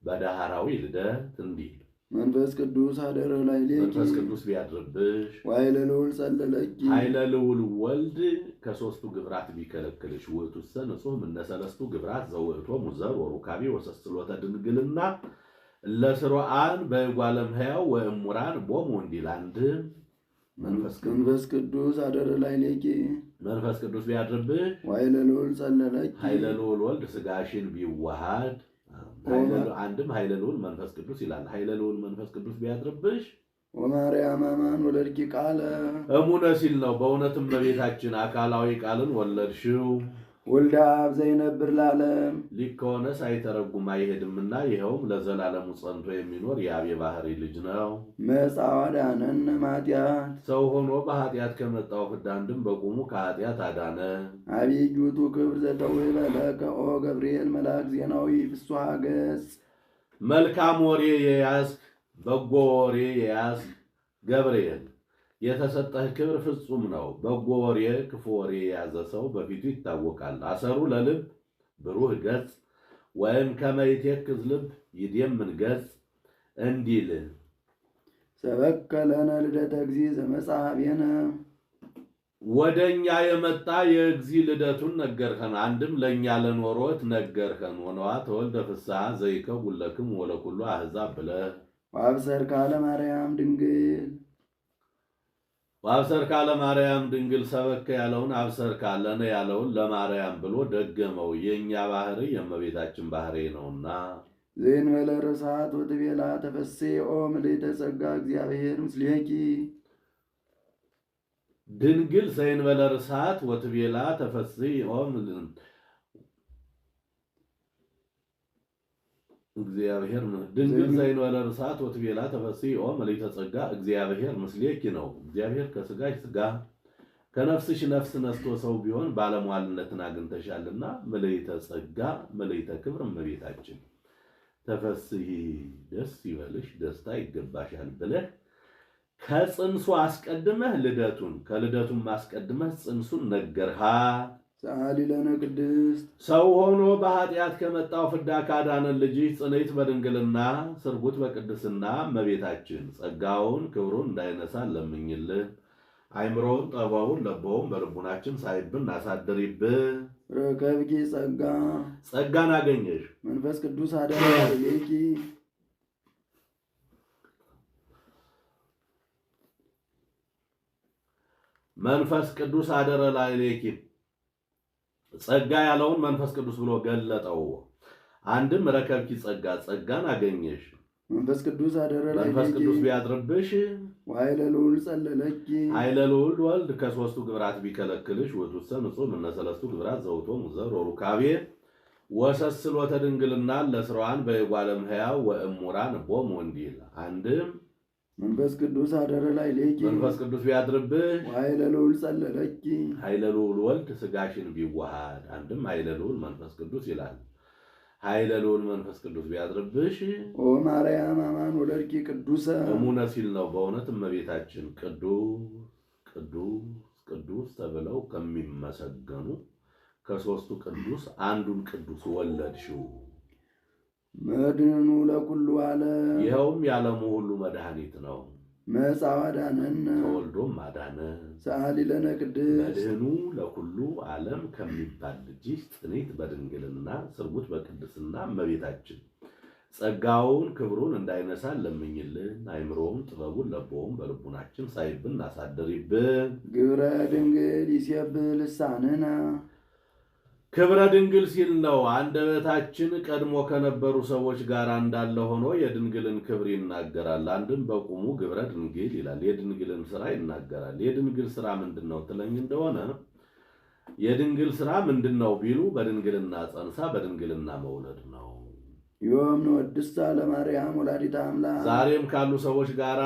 በዳህራዊ ልደት እንዲል መንፈስ ቅዱስ አደረ ላይ ሌኪ መንፈስ ቅዱስ ቢያድርብሽ ዋይለ ልዑል ጸለለኪ ኃይለ ልዑል ወልድ ከሶስቱ ግብራት ቢከለክልሽ ውእቱሰ ንጹሕ እምነ ሰለስቱ ግብራት ዘውእቶሙ ዘር ወሩካቤ ወሰስሎተ ድንግልና ለስሩዓን በጓለም ሕያው ወእሙራን ቦሙ እንዲል አንድም መንፈስ ቅዱስ አደረ ላይ ሌኪ መንፈስ ቅዱስ ቢያድርብሽ ዋይለ ልዑል ጸለለኪ ኃይለ ልዑል ወልድ ስጋሽን ቢዋሃድ አንድም ኃይለ ልዑል መንፈስ ቅዱስ ይላል። ኃይለ ልዑል መንፈስ ቅዱስ ቢያድርብሽ ወማርያም አማን ወለድኪ ቃለ እሙነ ሲል ነው። በእውነትም በቤታችን አካላዊ ቃልን ወለድሽው። ወልደ አብ ዘይነብር ለዓለም ሊቅ ከሆነ ሳይተረጉም አይሄድምና ይኸውም ለዘላለሙ ጸንቶ የሚኖር የአብ የባህሪ ልጅ ነው። መጻ ወአዳነነ እምኃጢአት ሰው ሆኖ በኃጢአት ከመጣው ፍዳ አንድም በቁሙ ከኃጢአት አዳነ። አብይ ውእቱ ክብር ዘተውህበ ለከ ኦ ገብርኤል መልአክ ዜናዊ ፍስሐ ገጽ መልካም ወሬ የያዝክ በጎ ወሬ የያዝክ ገብርኤል የተሰጠህ ክብር ፍጹም ነው። በጎ ወሬ ክፉ ወሬ የያዘ ሰው በፊቱ ይታወቃል። አሰሩ ለልብ ብሩህ ገጽ ወይም ከመይቴክዝ ልብ ይደምን ገጽ እንዲል ሰበከ ለነ ልደተ እግዚእ ዘመጽአቤነ ወደኛ የመጣ የእግዚእ ልደቱን ነገርከን። አንድም ለእኛ ለኖሮት ነገርከን። ወነዋ ተወልደ ፍስሐ ዘይከውን ለክሙ ወለኩሉ አሕዛብ ብለህ ወአብሰርካ ለማርያም ድንግል ወአብሰርካ ለማርያም ድንግል ሰበከ ያለውን አብሰርካ ለነ ያለውን ለማርያም ብሎ ደገመው። የእኛ ባህሪ የእመቤታችን ባህሪ ነውና ዘእንበለ ርሳት ወትቤላ ተፈሥሒ ኦ ምልዕተ ጸጋ እግዚአብሔር ምስሌኪ ድንግል ዘእንበለ ርሳት ወትቤላ ተፈሥሒ ኦ እግዚአብሔር ድንግል ዘእንበለ ርሳት ወትቤላ ተፈሥሒ ኦ ምልዕተ ጸጋ እግዚአብሔር ምስሌኪ ነው። እግዚአብሔር ከስጋሽ ስጋ ከነፍስሽ ነፍስ ነስቶ ሰው ቢሆን ባለሟልነትን አግኝተሻልና ምልዕተ ጸጋ ምልዕተ ክብር እመቤታችን ተፈሥሒ ደስ ይበልሽ ደስታ ይገባሻል ብለህ ከጽንሱ አስቀድመህ ልደቱን ከልደቱም አስቀድመህ ጽንሱን ነገርሃ። ሰአሊ ለነ ቅድስት ሰው ሆኖ በኃጢአት ከመጣው ፍዳ ካዳነን ልጅሽ ጽንዕት በድንግልና ስርጉት በቅድስና እመቤታችን ጸጋውን ክብሩን እንዳይነሳን ለምኝልን። አይምሮውን ጠበውን ለበውን በልቡናችን ሳይብን አሳድሪብን። ረከብኪ ጸጋ ጸጋን አገኘሽ። መንፈስ ቅዱስ አደረ ላዕሌኪ መንፈስ ቅዱስ አደረ ላዕሌኪ ጸጋ ያለውን መንፈስ ቅዱስ ብሎ ገለጠው። አንድም ረከብኪ ጸጋ ጸጋን አገኘሽ። መንፈስ ቅዱስ አደረ ላዕሌኪ መንፈስ ቅዱስ ቢያድርብሽ ወኃይለ ልዑል ጸለለኪ ኃይለ ልዑል ወልድ ከሶስቱ ግብራት ቢከለክልሽ ውእቱሰ ንጹሕ እምነ ሰለስቱ ግብራት ዘውእቶሙ ዘር ወሩካቤ ወሰስሎተ ድንግልና ለስራዋን በጓለም ሕያው ወእሙራን ቦሙ እንዲል አንድም መንፈስ ቅዱስ አደረ ላዕሌኪ መንፈስ ቅዱስ ቢያድርብሽ ወኃይለ ልዑል ጸለለኪ ኃይለ ልዑል ወልድ ስጋሽን ቢዋሃድ አንድም ኃይለ ልዑል መንፈስ ቅዱስ ይላል። ኃይለ ልዑል መንፈስ ቅዱስ ቢያድርብሽ ኦ ማርያም አማን ወለድኪ ቅዱሰ እሙነ ሲል ነው። በእውነት እመቤታችን ቅዱስ ቅዱስ ቅዱስ ተብለው ከሚመሰገኑ ከሶስቱ ቅዱስ አንዱን ቅዱስ ወለድሽው። መድህኑ ለኩሉ ዓለም ይኸውም የዓለሙ ሁሉ መድኃኒት ነው። መጻ ወአዳነነ ተወልዶም አዳነ። ሰአሊ ለነ ቅድስት መድህኑ ለኩሉ ዓለም ከሚባል ልጅሽ ጽንዕት በድንግልና ስርጉት በቅድስና እመቤታችን ጸጋውን ክብሩን እንዳይነሳን ለምኝልን። አይምሮውን ጥበቡን ለቦውን በልቡናችን ሳይብን አሳድሪብን። ግብረ ድንግል ይሴብህ ልሳንነ ክብረ ድንግል ሲል ነው። አንደበታችን ቀድሞ ከነበሩ ሰዎች ጋር እንዳለ ሆኖ የድንግልን ክብር ይናገራል። አንድም በቁሙ ግብረ ድንግል ይላል። የድንግልን ስራ ይናገራል። የድንግል ስራ ምንድን ነው ትለኝ እንደሆነ የድንግል ስራ ምንድን ነው ቢሉ በድንግልና ጸንሳ በድንግልና መውለድ ነው። ዮም ንወድሳ ለማርያም ወላዲተ አምላክ ዛሬም ካሉ ሰዎች ጋር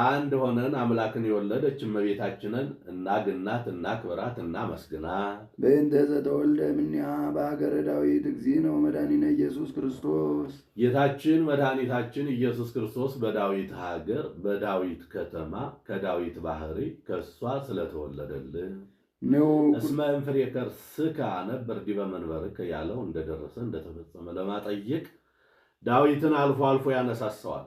አንድ ሆነን አምላክን የወለደች እመቤታችንን እናግናት፣ እናክብራት፣ እናመስግናት። በእንተ ዘተወልደ እምኔሃ በሀገረ ዳዊት እግዚእነ ወመድኃኒነ ኢየሱስ ክርስቶስ ጌታችን መድኃኒታችን ኢየሱስ ክርስቶስ በዳዊት ሀገር በዳዊት ከተማ ከዳዊት ባህሪ ከእሷ ስለተወለደልን ነው። እስመ እምፍሬ ከርስከ ነበር ዲበ መንበርከ ያለው እንደደረሰ እንደተፈጸመ ለማጠየቅ ዳዊትን አልፎ አልፎ ያነሳሰዋል።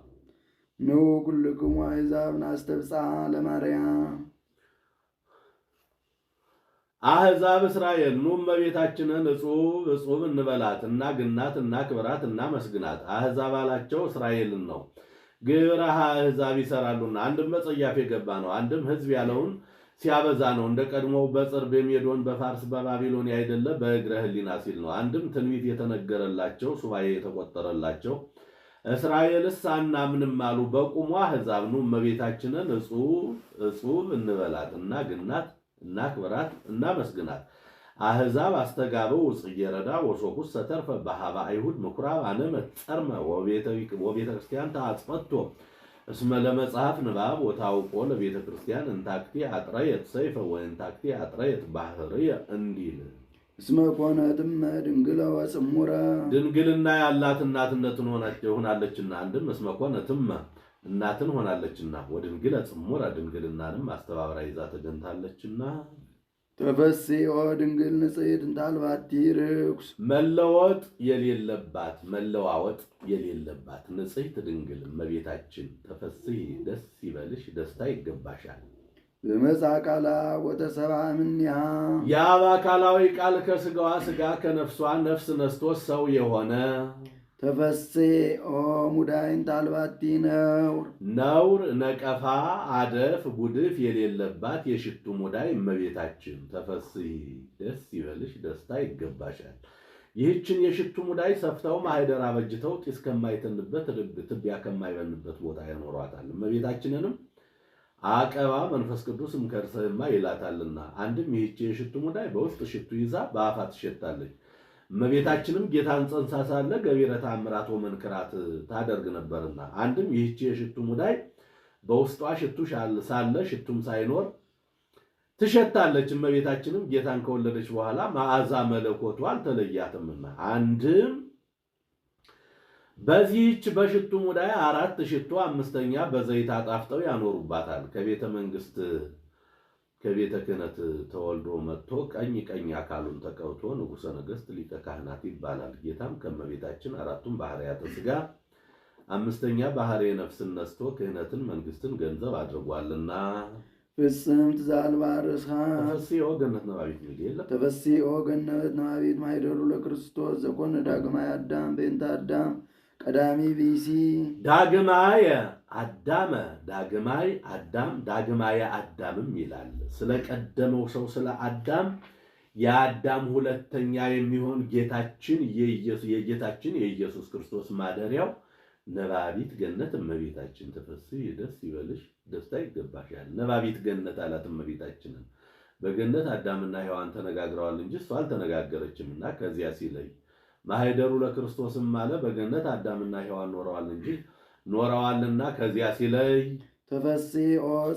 ነው ኩልክሙ አሕዛብ ናስተብጽዓ ለማርያም አሕዛብ እስራኤል ኑ እመቤታችንን እጹብ እጹብ እንበላት፣ እናግናት፣ እናክብራት፣ እናመስግናት። አሕዛብ አላቸው እስራኤልን ነው። ግብረ አሕዛብ ይሰራሉና አንድም በጸያፍ የገባ ነው፣ አንድም ሕዝብ ያለውን ሲያበዛ ነው። እንደ ቀድሞው በጽር በሜዶን በፋርስ በባቢሎን ያይደለ በእግረ ህሊና ሲል ነው። አንድም ትንቢት የተነገረላቸው ሱባኤ የተቆጠረላቸው እስራኤልስ አናምንም አሉ። በቁሟ አሕዛብ ኑ እመቤታችንን እጹብ እጹብ እንበላት፣ እናግናት፣ እናክብራት፣ እናመስግናት። አሕዛብ አስተጋበው ጽጌረዳ ወሶኩስ ሰተርፈ በሃባ አይሁድ ምኩራብ አነመት ጸርመ ወቤተ ክርስቲያን ተአጽፈቶ እስመ ለመጽሐፍ ንባብ ወታውቆ ለቤተ ክርስቲያን እንታክቲ አጥረየት ሰይፈ ወእንታክቲ አጥረየት ባህርየ እንዲል እስመ ኮነትም ድንግለ ወጽሙረ ድንግልና ያላት እናትነትን ሆናለችና። አንድም እስመ ኮነትም እናትን ሆናለችና ወድንግለ ጽሙረ ድንግልናንም አስተባብራ ይዛ ተገኝታለችና። ተፈሥሒ ድንግል ንጽሕት እንታልባቲ ርኩስ መለወጥ የሌለባት መለዋወጥ የሌለባት ንጽሕት ድንግል እመቤታችን ተፈሥሒ ደስ ይበልሽ፣ ደስታ ይገባሻል። በመጽአ ቃላ ወተሰብአ እምኔሃ የአብ አካላዊ ቃል ከሥጋዋ ሥጋ ከነፍሷ ነፍስ ነስቶ ሰው የሆነ ተፈሥሒ ሙዳይ እንታልባቲ ነውር ነቀፋ አደፍ ጉድፍ የሌለባት የሽቱ ሙዳይ እመቤታችን ተፈሥሒ ደስ ይበልሽ፣ ደስታ ይገባሻል። ይህችን የሽቱ ሙዳይ ሰፍተው ማኅደር አበጅተው ጢስ ከማይተንበት ትቢያ ከማይበንበት ቦታ ያኖሯታል። እመቤታችንንም አቀባ መንፈስ ቅዱስ እምከርሰማ ይላታልና። አንድም ይህች የሽቱ ሙዳይ በውስጥ ሽቱ ይዛ በአፋ ትሸታለች። እመቤታችንም ጌታን ጸንሳ ሳለ ገቢረ ተአምራት ወመንክራት ታደርግ ነበርና። አንድም ይህች የሽቱ ሙዳይ በውስጧ ሽቱ ሳለ ሽቱም ሳይኖር ትሸታለች። እመቤታችንም ጌታን ከወለደች በኋላ መዓዛ መለኮቷ አልተለያትምና። አንድም በዚህች በሽቱ ሙዳይ 4 ሽቱ 5ኛ በዘይት አጣፍጠው ያኖሩባታል። ከቤተ መንግስት ከቤተ ክህነት ተወልዶ መጥቶ ቀኝ አካሉን ተቀብቶ ንጉሠ ነገሥት ሊቀ ካህናት ይባላል። ጌታም ከእመቤታችን 4ቱን ባህርያተ ሥጋ 5ኛ ባህርየ ነፍስን ነስቶ ክህነትን መንግስትን ገንዘብ አድርጓልና። ፍጽምት ዘአልባ ርእስሃ ተፈሥሒ ገነት ነባቢት ሚል ተፈሥሒ ገነት ነባቢት ማኅደሩ ለክርስቶስ ዘኮነ ዳግማይ አዳም በእንተ አዳም ቀዳሚ ቢሲ ዳግማየ አዳም ዳግማየ አዳምም ይላል። ስለቀደመው ሰው ስለ አዳም የአዳም ሁለተኛ የሚሆን የጌታችን የኢየሱስ ክርስቶስ ማደሪያው ነባቢት ገነት እመቤታችን ተፈሥሒ ደስ ይበልሽ፣ ደስታ ይገባሻል። ነባቢት ገነት አላት እመቤታችንን። በገነት አዳምና ሔዋን ተነጋግረዋል እንጂ እሷ አልተነጋገረችምና ከዚያ ሲለይ ማኅደሩ ለክርስቶስም አለ። በገነት አዳምና ሔዋን ኖረዋልና ከዚያ ሲለይ ተፈሥሒ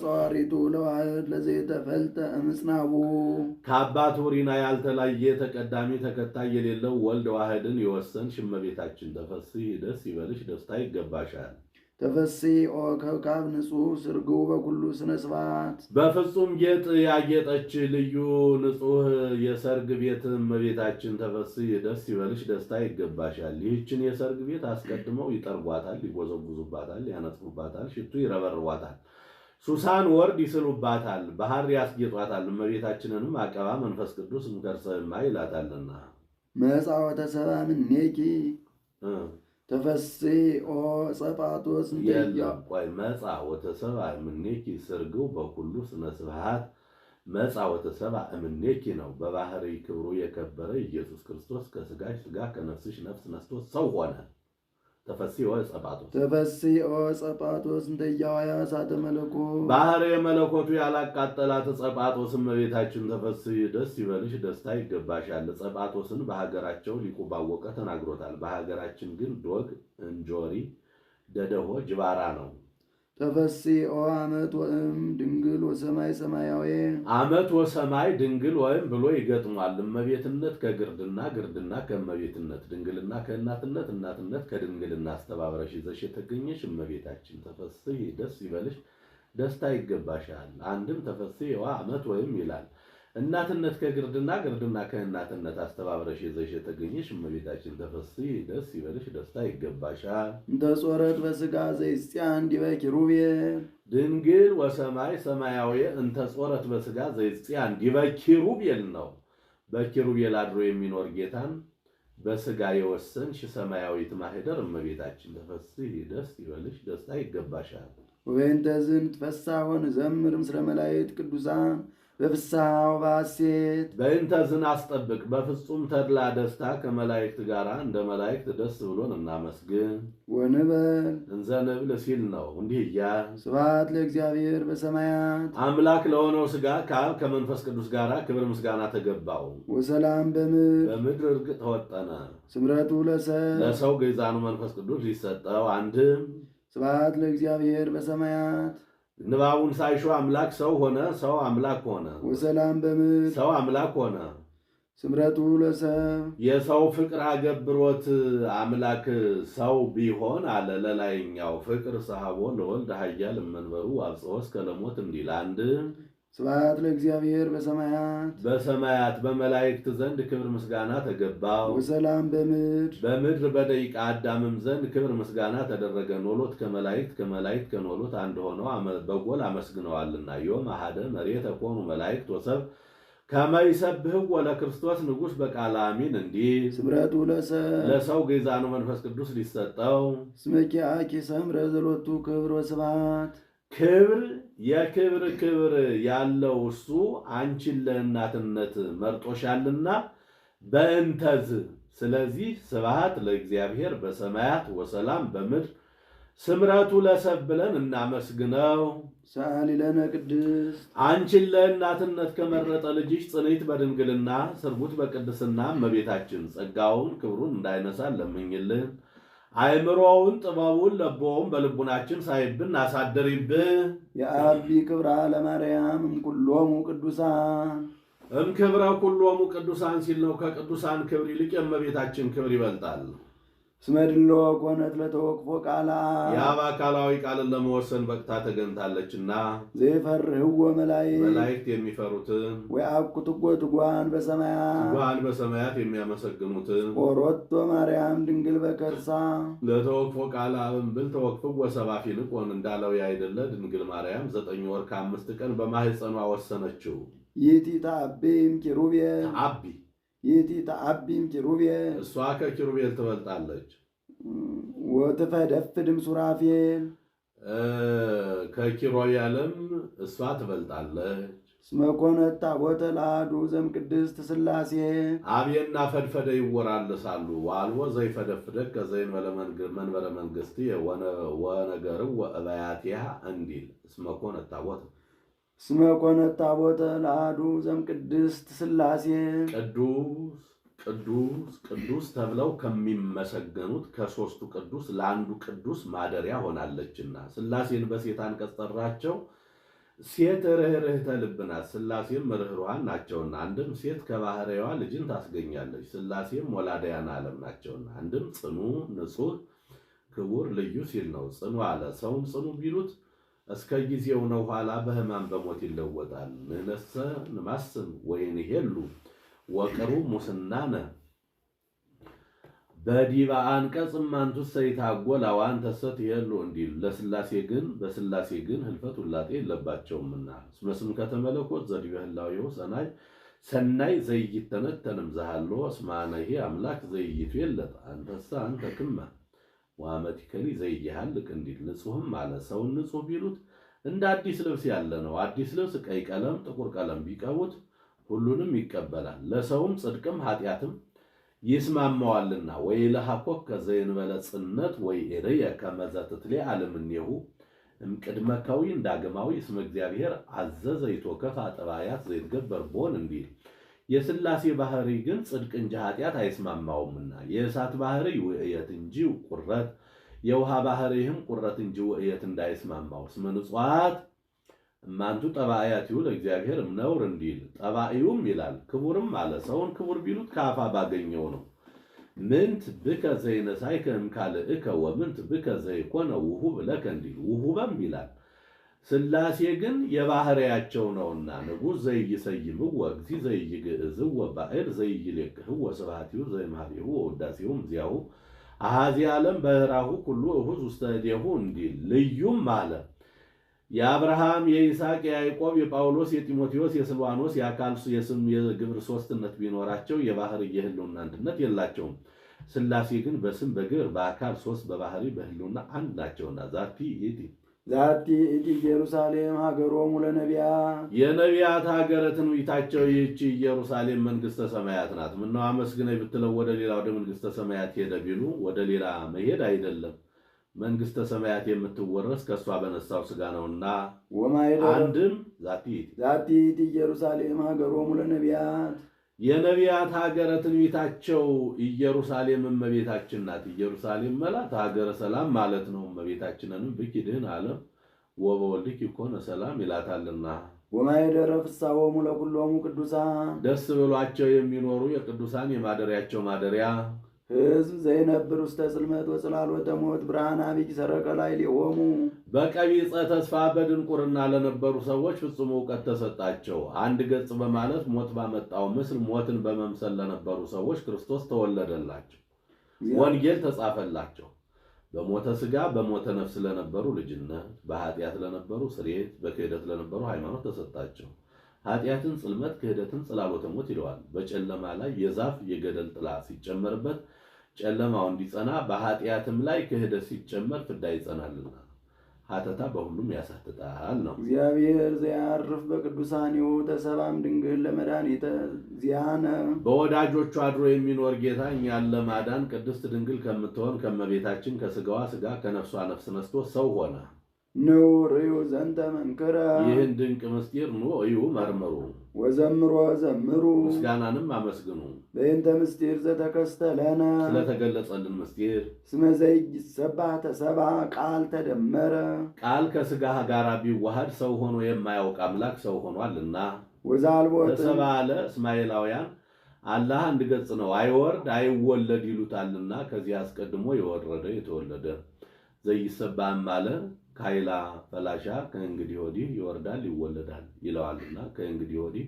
ጸዋሪቱ ለዋህድ ለዘይተፈልጠ እምጽናቡ ከአባቱ ሪና ያልተለየ ተቀዳሚ ተከታይ የሌለው ወልድ ዋህድን የወሰንሽ እመቤታችን ተፈሥሒ ደስ ይበልሽ፣ ደስታ ይገባሻል። ተፈሥሒ ከብካብ ንጹሕ ስርግው በኩሉ ስነ ስብሐት በፍጹም ጌጥ ያጌጠች ልዩ ንጹሕ የሰርግ ቤት እመቤታችን ተፈሥሒ ደስ ይበልሽ፣ ደስታ ይገባሻል። ይህችን የሰርግ ቤት አስቀድመው ይጠርጓታል፣ ይጎዘጉዙባታል፣ ያነጥፉባታል፣ ሽቱ ይረበርቧታል፣ ሱሳን ወርድ ይስሉባታል፣ ባህር ያስጌጧታል። እመቤታችንንም አቀባ መንፈስ ቅዱስ እምከርሰማ ይላታልና። መጽአ ወተሰብአ እምኔኪ ተፈሥሒ ጸጳጦስ የለም ቆይ መጻ ወተሰብአ እምኔኪ ስርግው በኩሉ ስነ ስብሐት መጻ ወተሰብአ እምኔኪ ነው። በባህሪ ክብሩ የከበረ ኢየሱስ ክርስቶስ ከስጋሽ ስጋ ከነፍስሽ ነፍስ ነስቶ ሰው ሆነ። ተፈሥሒ ጸጳጦስ ተፈሥሒ ጸጳጦስ እንተ እያዋያ እሳተ መለኮት ባህር የመለኮቱ ያላቃጠላት ጸጳጦስ እመቤታችን ተፈሥሒ ደስ ይበልሽ ደስታ ይገባሻል። ጸጳጦስን በሀገራቸው ሊቁ ባወቀ ተናግሮታል። በሀገራችን ግን ዶግ፣ እንጆሪ፣ ደደሆ፣ ጅባራ ነው። ተፈሥሒ ዓመት ወእም ድንግል ወሰማይ ሰማያዊ ዓመት ወሰማይ ድንግል ወይም ብሎ ይገጥሟል። እመቤትነት ከግርድና፣ ግርድና ከእመቤትነት፣ ድንግልና ከእናትነት፣ እናትነት ከድንግልና አስተባብረሽ ይዘሽ የተገኘሽ እመቤታችን ተፈሥሒ ደስ ይበልሽ ደስታ ይገባሻል። አንድም ተፈሥሒ ዓመት ወይም ይላል። እናትነት ከግርድና፣ ግርድና ከእናትነት አስተባብረሽ ይዘሽ የተገኘሽ እመቤታችን ተፈሥሒ ደስ ይበልሽ ደስታ ይገባሻል። እንተ ጾረት በሥጋ ዘይጽያን ዲበ ኪሩቤል ድንግል ወሰማይ ሰማያዊ እንተ ጾረት በሥጋ ዘይጽያን ዲበ ኪሩቤል ነው። በኪሩቤል አድሮ የሚኖር ጌታን በሥጋ የወሰንሽ ሰማያዊት ማኅደር እመቤታችን ተፈሥሒ ደስ ይበልሽ ደስታ ይገባሻል። ወበእንተ ዝንትፈሥሕ ወንዘምር ምስለ መላእክት ቅዱሳን በፍስሐው በሐሴት በእንተዝን አስጠብቅ በፍጹም ተድላ ደስታ ከመላእክት ጋር እንደ መላእክት ደስ ብሎን እናመስግን። ወንበል እንዘ ንብል ሲል ነው እንዲህ እያል ስብሐት ለእግዚአብሔር በሰማያት አምላክ ለሆነው ሥጋ ከአብ ከመንፈስ ቅዱስ ጋር ክብር ምስጋና ተገባው። ወሰላም በምድር እርግጥ ተወጠነ ስምረቱ ለሰው ገዛኑ መንፈስ ቅዱስ ሊሰጠው። አንድም ስብሐት ለእግዚአብሔር በሰማያት ንባቡን ሳይሹ አምላክ ሰው ሆነ፣ ሰው አምላክ ሆነ። ወሰላም በምድር ሰው አምላክ ሆነ። ስምረቱ ለሰብ የሰው ፍቅር አገብሮት አምላክ ሰው ቢሆን አለ ለላይኛው ፍቅር ሰሐቦ ለወልድ ኃያል እመንበሩ አብጽሖ እስከ ለሞት እንዲል። አንድ ስብሐት ለእግዚአብሔር በሰማያት በሰማያት በመላእክት ዘንድ ክብር ምስጋና ተገባው። ወሰላም በምድር በደቂቀ አዳምም ዘንድ ክብር ምስጋና ተደረገ። ኖሎት ከመላእክት ከመላእክት ከኖሎት አንድ ሆነው በጎል አመስግነዋልና። ዮም አሐደ መሬተ ኮኑ መላእክት ወሰብ ከመ ይሰብሕዎ ለክርስቶስ ንጉሥ በቃለ አሚን እንዲል። ስምረቱ ለሰው ገዛኑ መንፈስ ቅዱስ ሊሰጠው። እስመ ኪአኪ ሰምረ ዘሎቱ ክብር ወስብሐት ክብር የክብር ክብር ያለው እሱ አንቺን ለእናትነት መርጦሻልና በእንተዝ ስለዚህ ስብሐት ለእግዚአብሔር በሰማያት ወሰላም በምድር ስምረቱ ለሰብ ብለን እናመስግነው። ሰአሊ ለነ ቅድስት አንቺን ለእናትነት ከመረጠ ልጅሽ ጽንዕት በድንግልና ስርጉት በቅድስና እመቤታችን ጸጋውን ክብሩን እንዳይነሳ ለምኝልን። አእምሮውን ጥበቡን ለቦውን በልቡናችን ሳይብን አሳድሪብን። የአቢ ክብራ ለማርያም እምኩሎሙ ቅዱሳን እምክብረ ኩሎሙ ቅዱሳን ሲል ነው። ከቅዱሳን ክብር ይልቅ የእመቤታችን ክብር ይበልጣል። ስመድሎ ኮነት ለተወቅፎ ቃላ የአብ አካላዊ ቃልን ለመወሰን በቅታ ተገኝታለችና ዘይፈርህዎ መላእክት የሚፈሩትን ወያኩትጎ ትጓን በሰማያት የሚያመሰግኑትን ኦሮቶ ማርያም ድንግል በከርሳ ለተወቅፎ ቃላ እምብል ተወቅፍዎ ሰባፊ ንቆን እንዳለው ያይደለ ድንግል ማርያም 9 ወር ከ5 ቀን በማህፀኗ ወሰነችው። ይእቲ ተአቢም ኪሩቤል ይእቲ ተአቢም ኪሩቤል እሷ ከኪሩቤል ትበልጣለች። ወትፈደፍድም ሱራፌል ከኪሩቤልም እሷ ትበልጣለች። እስመ ኮነት ታቦተ ለአሐዱ ዘእምቅድስት ሥላሴ አብየና ፈድፈደ ይወራለሳሉ። ዋልዎ ዘይፈደፍደክ ከዘእንበለ መንበረ መንግሥት ወነገርው ወእባያቲሃ እንዲል እስመ ኮነት ታቦተ እስመ ኮነት ታቦተ ለአሐዱ ዘእምቅድስት ሥላሴ ቅዱስ ተብለው ከሚመሰገኑት ከሦስቱ ቅዱስ ለአንዱ ቅዱስ ማደሪያ ሆናለችና። ሥላሴን በሴት አንቀጽ ጠራቸው። ሴት ርኅርኅተ ልብ ናት፣ ሥላሴም ርኅሩሃን ናቸውና። አንድም ሴት ከባሕርይዋ ልጅን ታስገኛለች፣ ሥላሴም ወላዳያነ ዓለም ናቸውና። አንድም ጽኑ ንጹሕ ክቡር ልዩ ሲል ነው። ጽኑ አለ። ሰውን ጽኑ ቢሉት እስከ ጊዜው ነው፣ ኋላ በሕማም በሞት ይለወጣል። ንሕነሰ ንማስን ወይንሄሉ ወቅሩ ሙስናነ በዲበ አንቀጽ እማንቱሰ ይታጎል አዋንተሰ ትሄሉ እንዲል። በሥላሴ ግን ህልፈት ውላጤ የለባቸውምና። እስመ ስምከተ መለኮት ዘዲበ ህላዌሁ ሰናይ ዘይተነተንም ዘሃሎ እስመ አነሂ አምላክ ዘይትዌለጥ አንተሰ አንተ ክመ ወአመቲከኒ ዘይሃልቅ እንዲል። ንጹሕም አለ። ሰውን ንጹሕ ቢሉት እንደ አዲስ ልብስ ያለ ነው። አዲስ ልብስ ቀይ ቀለም ጥቁር ቀለም ቢቀቡት ሁሉንም ይቀበላል። ለሰውም ጽድቅም ኃጢአትም ይስማማዋልና ወይ ለሐኮክ ከዘይንበለ ጽነት ወይ ኤርየ ከመዘትትሌ ዓለምኔሁ እምቅድመካዊ እንዳግማዊ እስመ እግዚአብሔር አዘዘ ይትወከፍ አጠባያት ዘይትገበር ቦን እንዲል የሥላሴ ባህሪ ግን ጽድቅ እንጂ ኃጢአት አይስማማውምና የእሳት ባህሪ ውእየት እንጂ ቁረት የውሃ ባህሪህም ቁረት እንጂ ውእየት እንዳይስማማው እስመ ንጹሐት እማንቱ ጠባያት ይሁን እግዚአብሔር እምነውር እንዲል ጠባዩም ይላል ክቡርም አለ ሰውን ክቡር ቢሉት ከአፋ ባገኘው ነው። ምንት ብከ ዘይነሳይከ እምካልእከ ወምንት ብከ ዘይኮነ ውሁብ ለከ እንዲል ውሁበም ይላል። ሥላሴ ግን የባህሪያቸው ነውና ንጉሥ ዘይሰይምዎ እግዚእ ዘይግዕዝዎ ባዕል ዘይሌክህዎ ስብሐቲሁ ዘይማሪሁ ወውዳሴሁ እምዚያሁ አሐዚ ዓለም በህራሁ ኩሉ እሁዝ ውስተ እዴሁ እንዲል ልዩም አለ። የአብርሃም የይስሐቅ የያዕቆብ የጳውሎስ የጢሞቴዎስ የስልዋኖስ የአካል የስም የግብር ሶስትነት ቢኖራቸው የባህሪ የህልውና አንድነት የላቸውም። ሥላሴ ግን በስም በግብር በአካል ሶስት በባህሪ በህልውና አንድ ናቸውና ዛቲ ኢቲ ኢየሩሳሌም ሀገሮሙ ለነቢያት የነቢያት ሀገረ ትንቢታቸው ይህች ኢየሩሳሌም መንግሥተ ሰማያት ናት። ምነው አመስግነኝ ብትለው ወደ ሌላ ወደ መንግሥተ ሰማያት ሄደ ቢሉ ወደ ሌላ መሄድ አይደለም። መንግሥተ ሰማያት የምትወረስ ከእሷ በነሳው ሥጋ ነውና አንድም ዛቲ ኢቲ ኢየሩሳሌም ሀገሮሙ ለነቢያት የነቢያት ሀገረ ትንቢታቸው ኢየሩሳሌም እመቤታችን ናት። ኢየሩሳሌም መላት ሀገረ ሰላም ማለት ነው። እመቤታችንንም ብኪ ድኅን ዓለም ወበወልድኪ ይኮነ ሰላም ይላታልና ወማኅደረ ፍሥሓሆሙ ለኵሎሙ ቅዱሳን ደስ ብሏቸው የሚኖሩ የቅዱሳን የማደሪያቸው ማደሪያ ሕዝብ ዘይነብር ውስተ ጽልመት ወጽላሎተ ሞት ብርሃነ ዐቢይ ሰረቀ ላዕሌሆሙ በቀቢጸ ተስፋ በድንቁርና ለነበሩ ሰዎች ፍጹም እውቀት ተሰጣቸው። አንድ ገጽ በማለት ሞት ባመጣው ምስል ሞትን በመምሰል ለነበሩ ሰዎች ክርስቶስ ተወለደላቸው፣ ወንጌል ተጻፈላቸው። በሞተ ሥጋ በሞተ ነፍስ ለነበሩ ልጅነት፣ በኃጢአት ለነበሩ ስርየት፣ በክህደት ለነበሩ ሃይማኖት ተሰጣቸው። ኃጢአትን ጽልመት፣ ክህደትን ጽላሎተ ሞት ይለዋል። በጨለማ ላይ የዛፍ የገደል ጥላ ሲጨመርበት ጨለማው እንዲጸና፣ በኃጢአትም ላይ ክህደት ሲጨመር ፍዳ ይጸናልና ሀተታ በሁሉም ያሳትታል ነው። እግዚአብሔር ዘያርፍ በቅዱሳኒሁ ተሰባም ድንግል ለመድኃኒተ ዚአነ በወዳጆቹ አድሮ የሚኖር ጌታ እኛን ለማዳን ቅድስት ድንግል ከምትሆን ከመቤታችን ከሥጋዋ ሥጋ ከነፍሷ ነፍስ ነስቶ ሰው ሆነ። ንዑር እዩ ዘንተ መንክረ ይህን ድንቅ ምስጢር ኑ እዩ መርምሩ፣ ወዘምሮ ዘምሩ ምስጋናንም አመስግኑ። በእንተ ምስጢር ዘተከስተ ለነ ስለተገለጸልን ምስጢር እስመ ዘይሰባህ ተሰብአ ቃል ተደመረ ቃል ከሥጋ ጋር ቢዋሃድ ሰው ሆኖ የማያውቅ አምላክ ሰው ሆኗልና። ወዛልቦ ተሰብአ አለ እስማኤላውያን አላህ አንድ ገጽ ነው አይወርድ አይወለድ ይሉታልና ከዚህ አስቀድሞ የወረደ የተወለደ ዘይሰባህም አለ ካይላ ፈላሻ ከእንግዲህ ወዲህ ይወርዳል ይወለዳል ይለዋልና ከእንግዲህ ወዲህ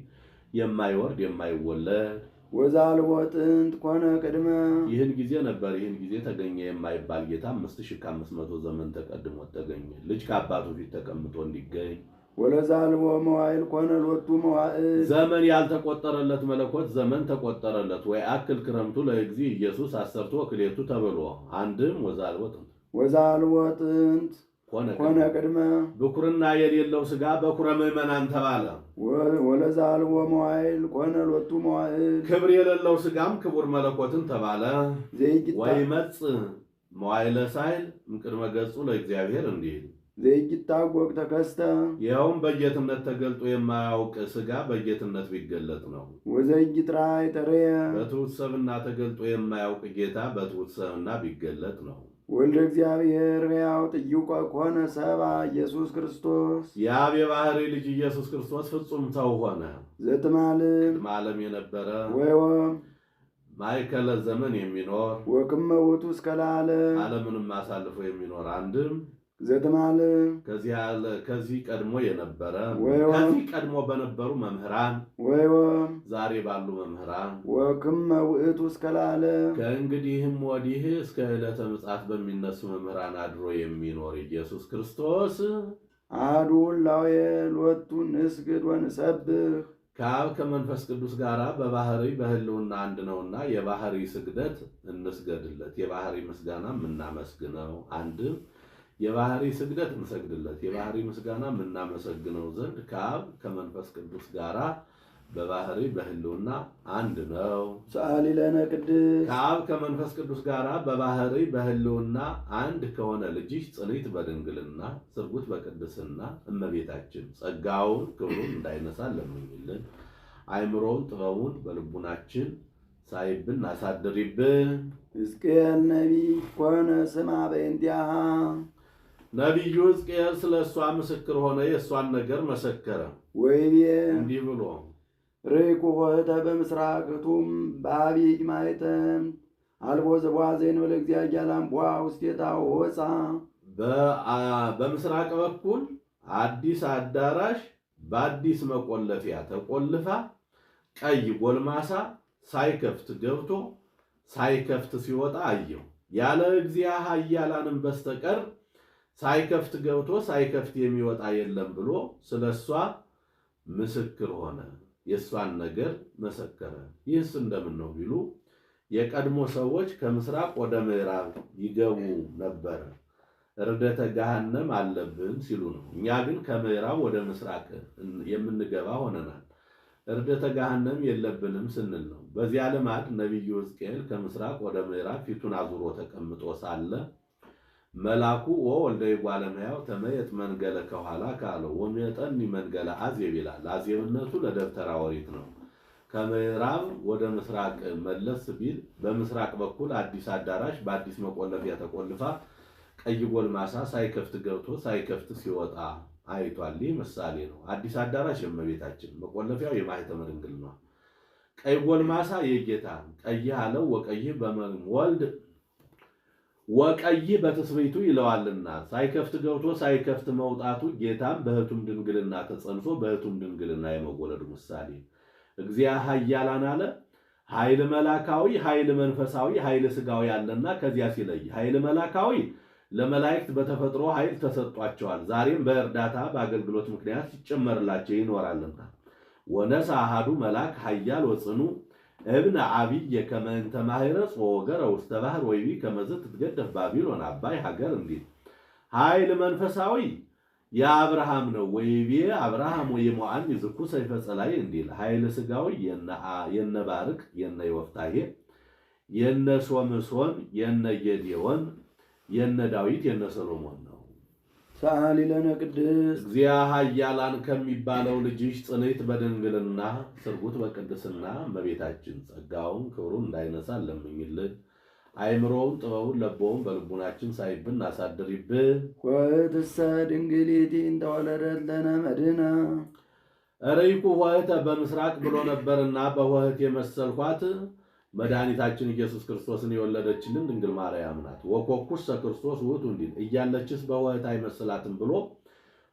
የማይወርድ የማይወለድ ወዛልቦ ጥንት ኮነ ቅድመ ይህን ጊዜ ነበር ይህን ጊዜ ተገኘ የማይባል ጌታ 5500 ዘመን ተቀድሞ ተገኘ። ልጅ ከአባቱ ፊት ተቀምጦ እንዲገኝ ወለዛልቦ መዋዕል ኮነ ሎቱ መዋዕል ዘመን ያልተቆጠረለት መለኮት ዘመን ተቆጠረለት። ወይ አክል ክረምቱ ለእግዚእ ኢየሱስ አሰርቶ ክሌቱ ተብሎ አንድም ወዛልቦ ጥንት ኮነ ቅድመ ብኩርና የሌለው ሥጋ በኩረ ምእመናን ተባለ። ወለዛልቦ መዋዕል ኮነ ሎቱ መዋዕል ክብር የሌለው ሥጋም ክቡር መለኮትን ተባለ። ወይመጽእ መዋዕለ ሳይል እምቅድመ ገጹ ለእግዚአብሔር እንዲል ዘይታወቅ ተከስተ ይኸውም በጌትነት ተገልጦ የማያውቅ ሥጋ በጌትነት ቢገለጥ ነው። ወዘይትራይ ተረየ በትሑት ሰብእና ተገልጦ የማያውቅ ጌታ በትሑት ሰብእና ቢገለጥ ነው። ወልደ እግዚአብሔር ሕያው ጥዩቀ ኮነ ሰብአ ኢየሱስ ክርስቶስ የአብ የባሕርይ ልጅ ኢየሱስ ክርስቶስ ፍጹም ሰው ሆነ። ዘትማልም ዓለም የነበረ ወይወም ማእከለ ዘመን የሚኖር ወክመ ውእቱ እስከ ለዓለም ዓለምንም አሳልፎ የሚኖር አንድም ዘትማልም ከዚህ ቀድሞ የነበረ ከዚህ ቀድሞ በነበሩ መምህራን ወይወም ዛሬ ባሉ መምህራን ወክመ ውእቱ እስከ ለዓለም ከእንግዲህም ወዲህ እስከ ዕለተ ምጽአት በሚነሱ መምህራን አድሮ የሚኖር ኢየሱስ ክርስቶስ አሐዱ እላዌ ሎቱ ንስግድ ወንሰብህ ከአብ ከመንፈስ ቅዱስ ጋር በባሕርይ በሕልውና አንድ ነውና የባሕርይ ስግደት እንስገድለት፣ የባሕርይ ምስጋናም እናመስግነው። አንድም የባሕርይ ስግደት እንሰግድለት፣ የባሕርይ ምስጋና የምናመሰግነው ዘንድ ከአብ ከመንፈስ ቅዱስ ጋር በባህሪ በህልውና አንድ ነው። ሰአሊ ለነ ቅድስት ከአብ ከመንፈስ ቅዱስ ጋር በባህሪ በህልውና አንድ ከሆነ ልጅሽ ጽንዕት በድንግልና ስርጉት በቅድስና እመቤታችን ጸጋውን ክብሩን እንዳይነሳ ለምኝልን። አይምሮውን ጥበቡን በልቡናችን ሳይብን አሳድሪብን። ሕዝቅኤል ነቢይ ኮነ ስማ በእንቲአሃ ነቢዩ ሕዝቅኤል ስለ እሷ ምስክር ሆነ፣ የእሷን ነገር መሰከረ። ወይቤ እንዲህ ብሎ ርይኩ ኆኅተ በምስራቅ እቱም በአቢይ ማኅተም አልቦ ዘቧ ዘእንበለ እግዚአብሔር አምቧ ውስቴታ ወፃ። በምስራቅ በኩል አዲስ አዳራሽ በአዲስ መቆለፊያ ተቆልፋ ቀይ ጎልማሳ ሳይከፍት ገብቶ ሳይከፍት ሲወጣ አየው። ያለ እግዚአብሔር ኃያላንም በስተቀር ሳይከፍት ገብቶ ሳይከፍት የሚወጣ የለም ብሎ ስለሷ ምስክር ሆነ። የሷን ነገር መሰከረ። ይህስ እንደምን ነው ቢሉ የቀድሞ ሰዎች ከምስራቅ ወደ ምዕራብ ይገቡ ነበር፣ ርደተ ገሃነም አለብን ሲሉ ነው። እኛ ግን ከምዕራብ ወደ ምስራቅ የምንገባ ሆነናል፣ ርደተ ገሃነም የለብንም ስንል ነው። በዚያ ልማድ ነቢዩ ሕዝቅኤል ከምስራቅ ወደ ምዕራብ ፊቱን አዙሮ ተቀምጦ ሳለ መላኩ ወልደ እጓለ እመሕያው ተመየጥ መንገለ ከኋላ ካለው ወመጠኒ መንገለ አዜብ ይላል። አዜብነቱ ለደብተራ ኦሪት ነው። ከምዕራብ ወደ ምስራቅ መለስ ቢል በምስራቅ በኩል አዲስ አዳራሽ በአዲስ መቆለፊያ ተቆልፋ ቀይ ጎልማሳ ሳይከፍት ገብቶ ሳይከፍት ሲወጣ አይቷል። ይህ ምሳሌ ነው። አዲስ አዳራሽ የእመቤታችን፣ መቆለፊያው የማኅተመ ድንግል ነው። ቀይ ጎልማሳ የጌታ ቀይ አለው ወቀይ ወልድ ወቀይ በትስብእቱ ይለዋልና ሳይከፍት ገብቶ ሳይከፍት መውጣቱ ጌታም በሕቱም ድንግልና ተጸንሶ በሕቱም ድንግልና የመወለዱ ምሳሌ። እግዚአብሔር ኃያላን አለ። ኃይል መላካዊ፣ ኃይል መንፈሳዊ፣ ኃይል ሥጋዊ አለና ከዚያ ሲለይ ኃይል መላካዊ ለመላእክት በተፈጥሮ ኃይል ተሰጧቸዋል። ዛሬም በእርዳታ በአገልግሎት ምክንያት ሲጨመርላቸው ይኖራልና ወነሳ አሐዱ መልአክ ኃያል ወጽኑ እብነ አብይ ከመ እንተ ማኅረጽ ወወገረ ውስተ ባሕር ወይቢ ከመዝ ትትገደፍ ባቢሎን አባይ ሀገር እንዲል። ኃይል መንፈሳዊ የአብርሃም ነው። ወይቤ አብርሃም ወይሞአን ይዝኩ ሰይፈ ጸላይ እንዲል። ኃይል ሥጋዊ የነ ባርቅ የነ ዮፍታሔ የነ ሶምሶን የነ ጌዴዎን የነ ዳዊት የነ ሰሎሞን ነው። ሰአሊ ለነ ቅድስት እግዚአብሔር ኃያላን ከሚባለው ልጅሽ ጽንዕት በድንግልና ስርጉት በቅድስና እመቤታችን ጸጋውን ክብሩን እንዳይነሳ ለምኝልን። አይምሮውን ጥበቡን ለቦውን በልቡናችን ሳይብን አሳድሪብን። ኆኅትሰ ድንግሊቲ እንተ ወለደት ለነ መድኅነ ርይኩ ኆኅተ በምስራቅ ብሎ ነበርና በኆኅት የመሰልኳት መድኃኒታችን ኢየሱስ ክርስቶስን የወለደችልን ድንግል ማርያም ናት። ወኮኩሰ ክርስቶስ ውእቱ እንዲል እያለችስ በኆኅት አይመስላትም ብሎ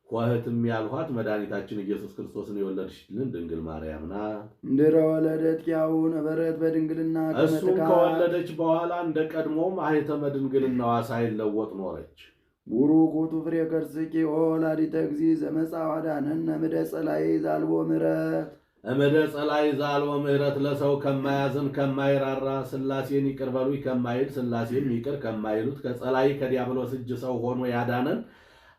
ኆኅትም ያልኋት መድኃኒታችን ኢየሱስ ክርስቶስን የወለደችልን ድንግል ማርያም ናት። እንድረ ወለደት ኪያሁ ነበረት በድንግልና እሱም ከወለደች በኋላ እንደ ቀድሞው ማኅተመ ድንግልናዋ ሳይለወጥ ኖረች። ቡሩክ ውእቱ ፍሬ ከርሥኪ ወወላዲተ እግዚእ ዘመጽአ ወአድኀነነ እምደ ጸላኢ ዘአልቦ ምሕረት እምደ ጸላይ ዘአልቦ ምሕረት ለሰው ከማያዝን ከማይራራ ሥላሴን ይቅር በሉኝ ከማይል ሥላሴም ይቅር ከማይሉት ከጸላይ ከዲያብሎስ እጅ ሰው ሆኖ ያዳነን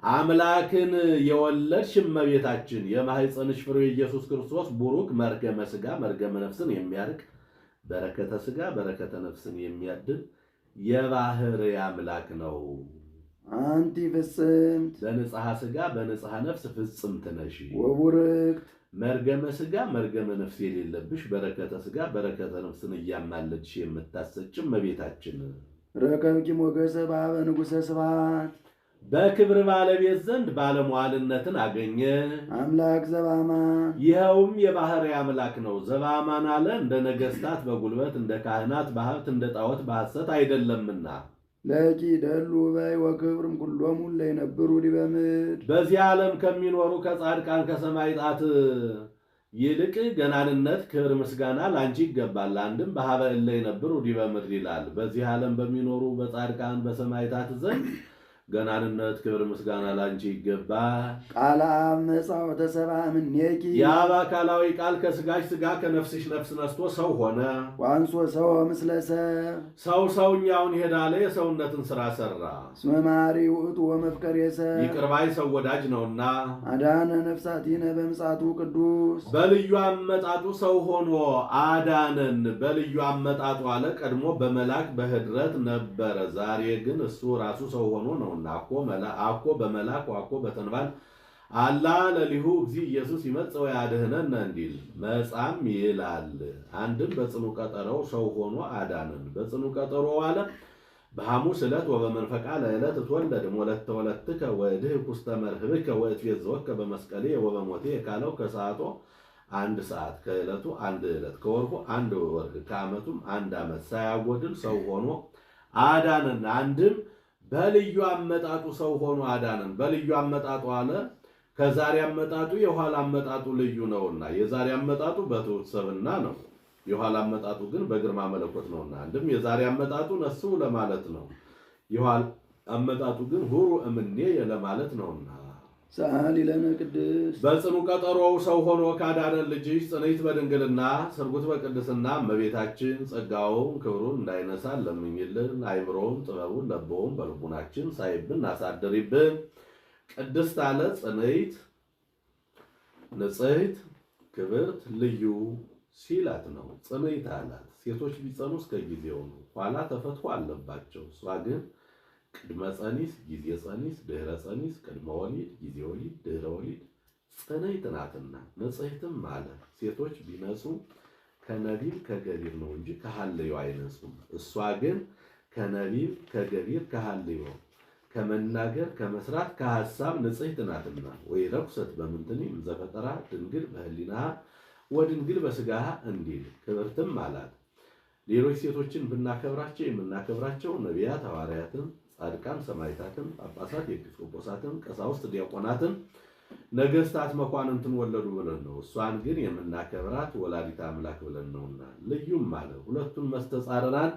አምላክን የወለድሽ እመቤታችን የማኅፀንሽ ፍሬ ኢየሱስ ክርስቶስ ቡሩክ መርገመ ሥጋ መርገመ ነፍስን የሚያርቅ በረከተ ሥጋ በረከተ ነፍስን የሚያድል የባሕርይ አምላክ ነው። አንቲ ፍጽምት በንጽሐ ሥጋ በንጽሐ ነፍስ ፍጽምት ነሽ። ወቡርክት መርገመ ሥጋ መርገመ ነፍስ የሌለብሽ በረከተ ሥጋ በረከተ ነፍስን እያማለድሽ የምታሰጭ እመቤታችን ረከብኪ ሞገሰ በኀበ ንጉሠ ስብሐት በክብር ባለቤት ዘንድ ባለሟልነትን አገኘ። አምላክ ዘበአማን ይኸውም የባሕርይ አምላክ ነው። ዘበአማን አለ እንደ ነገሥታት በጉልበት እንደ ካህናት በሀብት እንደ ጣዖት በሐሰት አይደለምና ለኪ ደሉ በይ ወክብርም ኩሎሙ ለይነብሩ ዲበ ምድር በዚህ ዓለም ከሚኖሩ ከጻድቃን ከሰማዕታት ይልቅ ገናንነት ክብር ምስጋና ላንቺ ይገባል። አንድም በኀበ እለ ይነብሩ ዲበ ምድር ይላል። በዚህ ዓለም በሚኖሩ በጻድቃን በሰማዕታት ዘንድ ገናንነት፣ ክብር፣ ምስጋና ላንቺ ይገባል። ቃለ አብ መጻወተ ሰብአ እምኔኪ የአብ አካላዊ ቃል ከስጋሽ ስጋ ከነፍስሽ ነፍስ ነስቶ ሰው ሆነ። ወአንሶ ሰው ምስለ ሰብ ሰው ሰውኛውን ሄዳለ የሰውነትን ሥራ ሠራ። እስመ መሐሪ ውእቱ ወመፍቀሬ ሰብ ይቅር ባይ ሰው ወዳጅ ነውና አዳነ ነፍሳቲነ በምጽአቱ ቅዱስ በልዩ አመጣጡ ሰው ሆኖ አዳነን። በልዩ አመጣጡ አለ። ቀድሞ በመላክ በህድረት ነበረ። ዛሬ ግን እሱ ራሱ ሰው ሆኖ ነውና አኮ በመላክ ዋኮ በተንባል አላ ለሊሁ እግዚ ኢየሱስ ይመጽእ ወያድኅነነ እንዲል መጻም ይላል። አንድም በጽኑ ቀጠሮው ሰው ሆኖ አዳነን። በጽኑ ቀጠሮ አለ በሐሙስ ዕለት ወበመንፈቃ ለዕለት እትወለድ ወለተ ወለትከ ወእድኅ ውስተ መርህብከ ወእትቤዝወከ በመስቀሌ ወበሞቴ ካለው ከሰዓቶ 1 ሰዓት ከዕለቱ 1 ዕለት ከወርሁ 1 ወር ከዓመቱም 1 ዓመት ሳያጎድል ሰው ሆኖ አዳነን። አንድም በልዩ አመጣጡ ሰው ሆኖ አዳነን። በልዩ አመጣጡ አለ ከዛሬ አመጣጡ የኋላ አመጣጡ ልዩ ነውና፣ የዛሬ አመጣጡ በትሑት ሰብእና ነው፣ የኋላ አመጣጡ ግን በግርማ መለኮት ነውና። አንድም የዛሬ አመጣጡ ነሱ ለማለት ነው፣ የኋላ አመጣጡ ግን ሁሩ እምኔ ለማለት ነውና። ሰአሊ ለነ ቅድስት በጽኑ ቀጠሮው ሰው ሆኖ ካዳነን ልጅሽ ጽንዕት በድንግልና ስርጉት በቅድስና እመቤታችን ጸጋውን ክብሩን እንዳይነሳን ለምኝልን። አይምሮውን ጥበቡን ለቦውን በልቡናችን ሳይብን አሳድሪብን። ቅድስት አለ ጽንዕት ንጽሕት ክብርት ልዩ ሲላት ነው። ጽንዕት አላት። ሴቶች ቢጸኑ እስከ ጊዜው ነው፣ ኋላ ተፈትሖ አለባቸው። እሷ ግን ቅድመ ጸኒስ፣ ጊዜ ጸኒስ፣ ድህረ ጸኒስ፣ ቅድመ ወሊድ፣ ጊዜ ወሊድ፣ ድህረ ወሊድ ጽንዕት ናትና። ንጽሕትም አለ ሴቶች ቢነጹ ከነቢብ ከገቢር ነው እንጂ ከሐልዮ አይነጹም። እሷ ግን ከነቢብ ከገቢር ከሐልዮ ከመናገር ከመስራት ከሐሳብ ንጽሕት ናትና። ወይ ረኩሰት በምንትኒ እምዘፈጠራ ድንግል በህሊና ወድንግል በስጋሃ እንዲል ክብርትም አላት። ሌሎች ሴቶችን ብናከብራቸው የምናከብራቸው ነቢያት ሐዋርያትን፣ ጻድቃን ሰማዕታትን፣ ጳጳሳት ኤጲስቆጶሳትን፣ ቀሳውስት ዲያቆናትን፣ ነገሥታት መኳንንትን ወለዱ ብለን ነው። እሷን ግን የምናከብራት ወላዲተ አምላክ ብለን ነውና። ልዩም አለ ሁለቱን መስተጻረናን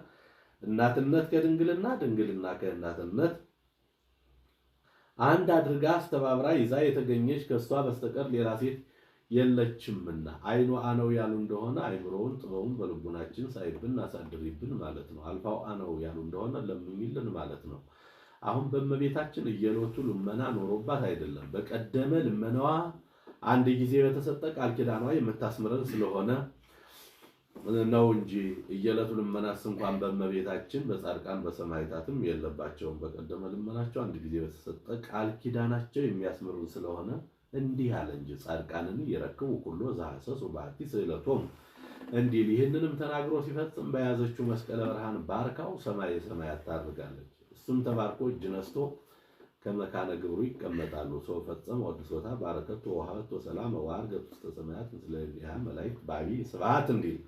እናትነት ከድንግልና ድንግልና ከእናትነት አንድ አድርጋ አስተባብራ ይዛ የተገኘች ከእሷ በስተቀር ሌላ ሴት የለችምና። አይኑ አነው ያሉ እንደሆነ አይምሮውን ጥበቡን በልቡናችን ሳይብን አሳድሪብን ማለት ነው። አልፋው አነው ያሉ እንደሆነ ለምኝልን ማለት ነው። አሁን በእመቤታችን እየሎቱ ልመና ኖሮባት አይደለም። በቀደመ ልመናዋ አንድ ጊዜ በተሰጠ ቃል ኪዳኗ የምታስምረን ስለሆነ ነው እንጂ እየለቱ ልመናስ እንኳን በእመቤታችን በጻድቃን በሰማዕታትም የለባቸውም። በቀደመ ልመናቸው አንድ ጊዜ በተሰጠ ቃል ኪዳናቸው የሚያስምሩን ስለሆነ እንዲህ አለ እንጂ ጻድቃንን ይረክቡ ኩሎ ዘሐሰሱ በአቲ ስእለቶም እንዲል። ይህንንም ተናግሮ ሲፈጽም በያዘችው መስቀለ ብርሃን ባርካው ሰማይ ሰማያት ታርጋለች። እሱም ተባርኮ እጅ ነስቶ ከመካነ ግብሩ ይቀመጣሉ። ሰው ፈጸመ ወድሶታ ባረከቱ ወሃበቱ ሰላም ወአርገቱ ውስተ ሰማያት ምስለ እምኔሃ መላእክት በአቢይ ስብሐት እንዲል።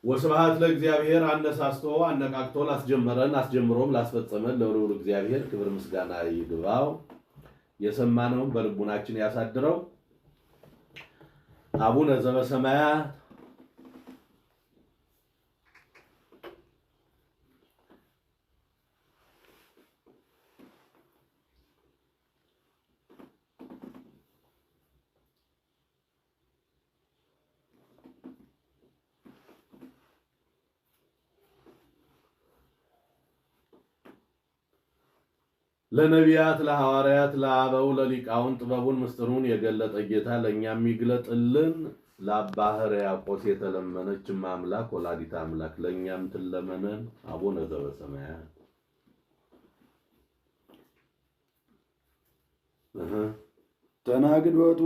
ወስብሐት ለእግዚአብሔር አነሳስቶ አነቃቅቶ ላስጀመረን አስጀምሮም ላስፈጸመን ለልዑል እግዚአብሔር ክብር ምስጋና ይግባው። የሰማነውን በልቡናችን ያሳድረው። አቡነ ዘበሰማያት ለነቢያት ለሐዋርያት ለአበው ለሊቃውን ጥበቡን ምስጢሩን የገለጠ ጌታ ለእኛም ይግለጥልን። ለአባ ሕርያቆስ የተለመነች አምላክ ወላዲተ አምላክ ለእኛም ትለመነን። አቡነ ዘበሰማያት ተናግዶቱ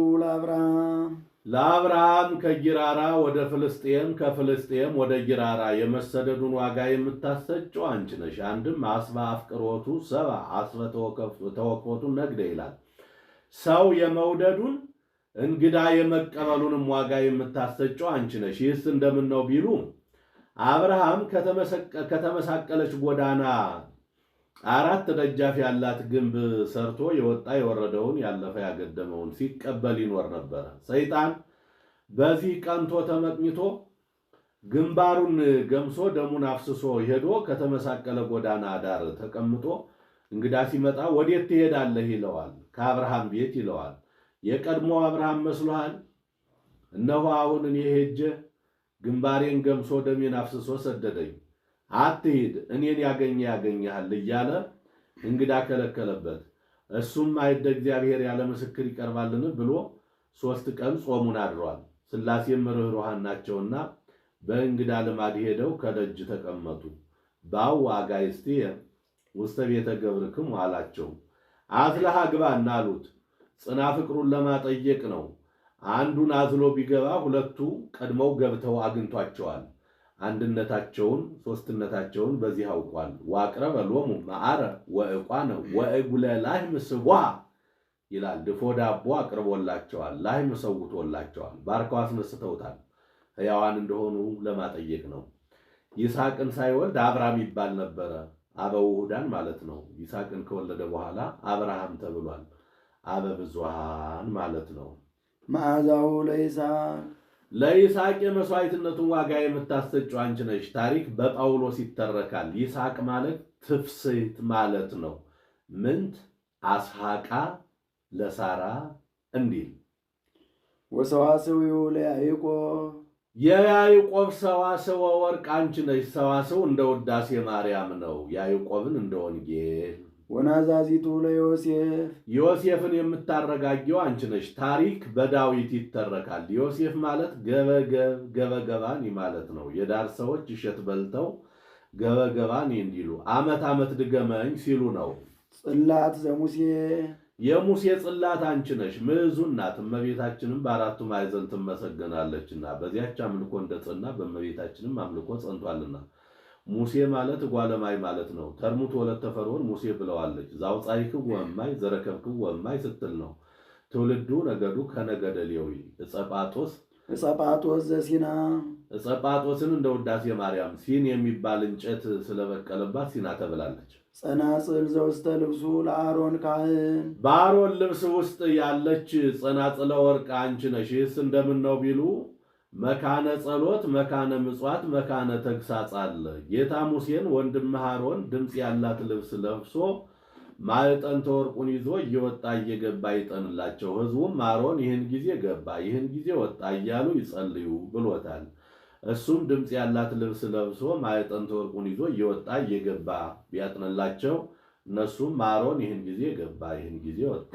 ለአብርሃም ከጊራራ ወደ ፍልስጤም ከፍልስጤም ወደ ጊራራ የመሰደዱን ዋጋ የምታሰጨው አንቺ ነሽ። አንድም አስበ አፍቅሮቱ ሰባ አስበ ተወክፎቱ ነግደ ይላል። ሰው የመውደዱን እንግዳ የመቀበሉንም ዋጋ የምታሰጨው አንቺ ነሽ። ይህስ እንደምን ነው ቢሉ አብርሃም ከተመሳቀለች ጎዳና 4 ደጃፍ ያላት ግንብ ሰርቶ የወጣ የወረደውን ያለፈ ያገደመውን ሲቀበል ይኖር ነበር። ሰይጣን በዚህ ቀንቶ ተመቅኝቶ ግንባሩን ገምሶ ደሙን አፍስሶ ሄዶ ከተመሳቀለ ጎዳና ዳር ተቀምጦ እንግዳ ሲመጣ ወዴት ትሄዳለህ ይለዋል። ከአብርሃም ቤት ይለዋል። የቀድሞ አብርሃም መስሎሃል? እነሆ አሁን እኔ ሄጄ ግንባሬን ገምሶ ደሜን አፍስሶ ሰደደኝ። አትሂድ፣ እኔን ያገኘ ያገኘሃል እያለ እንግዳ ከለከለበት። እሱም አይደ እግዚአብሔር ያለ ምስክር ይቀርባልን ብሎ 3 ቀን ጾሙን አድሯል። ሥላሴም ርኅሩሃን ናቸውና በእንግዳ ልማድ ሄደው ከደጅ ተቀመጡ። ባው አጋይስቲየ ውስተ ቤተ ገብርክሙ አላቸው። አዝለህ አግባና አሉት። ጽና ፍቅሩን ለማጠየቅ ነው። አንዱን አዝሎ ቢገባ 2ቱ ቀድመው ገብተው አግኝቷቸዋል። አንድነታቸውን ሶስትነታቸውን በዚህ አውቋል። ዋቅረበ ሎሙ መዓረ ወዕቋነ ወእጉለ ላሕም ስቡሐ ይላል። ድፎ ዳቦ አቅርቦላቸዋል፣ ላሕም ሰውቶላቸዋል፣ ባርከው አስነስተውታል። ሕያዋን እንደሆኑ ለማጠየቅ ነው። ይስሐቅን ሳይወልድ አብራም ይባል ነበረ። አበውሁዳን ማለት ነው። ይስሐቅን ከወለደ በኋላ አብርሃም ተብሏል። አበ ብዙኃን ማለት ነው። መዓዛው ለይስሐቅ ለይስሐቅ የመስዋዕትነቱን ዋጋ የምታሰጪው አንቺ ነሽ። ታሪክ በጳውሎስ ይተረካል። ይስሐቅ ማለት ትፍስሕት ማለት ነው። ምንት አስሐቃ ለሳራ እንዲል ወሰዋስዊው ለያዕቆብ የያዕቆብ ሰዋስወ ወርቅ አንቺ ነሽ። ሰዋስው እንደ ውዳሴ ማርያም ነው። ያዕቆብን እንደ ወንጌል። ወናዛዚቱ ለዮሴፍ ዮሴፍን የምታረጋጊው አንቺ ነሽ። ታሪክ በዳዊት ይተረካል። ዮሴፍ ማለት ገበገባኒ ማለት ነው። የዳር ሰዎች እሸት በልተው ገበገባኒ እንዲሉ ዓመት ዓመት ድገመኝ ሲሉ ነው። ጽላት ዘሙሴ የሙሴ ጽላት አንቺ ነሽ። ምዕዙን ናት። እመቤታችንም በአራቱ ማዕዘን ትመሰገናለችና በዚያች አምልኮ እንደጸና በእመቤታችንም አምልኮ ጸንቷልና። ሙሴ ማለት ጓለማይ ማለት ነው። ተርሙት ወለተ ፈርዖን ሙሴ ብለዋለች። ዛውፃይክው ወማይ ዘረከብክው ወማይ ስትል ነው። ትውልዱ ነገዱ ከነገደ ሌዊ ዕፀጳጦስ ዘሲና ዕፀጳጦስን እንደ ውዳሴ ማርያም ሲን የሚባል እንጨት ስለበቀለባት ሲና ተብላለች። ጸናጽል ዘውስተ ልብሱ ለአሮን ካህን በአሮን ልብስ ውስጥ ያለች ጸናጽለ ወርቅ አንቺ ነሽ። ይህስ እንደምን ነው ቢሉ መካነ ጸሎት፣ መካነ ምጽዋት፣ መካነ ተግሳጽ አለ። ጌታ ሙሴን ወንድምህ አሮን ድምፅ ያላት ልብስ ለብሶ ማዕጠንተ ወርቁን ይዞ እየወጣ እየገባ ይጠንላቸው። ሕዝቡም አሮን ይህን ጊዜ ገባ፣ ይህን ጊዜ ወጣ እያሉ ይጸልዩ ብሎታል። እሱም ድምፅ ያላት ልብስ ለብሶ ማዕጠንተ ወርቁን ይዞ እየወጣ እየገባ ቢያጥንላቸው እነሱም አሮን ይህን ጊዜ ገባ፣ ይህን ጊዜ ወጣ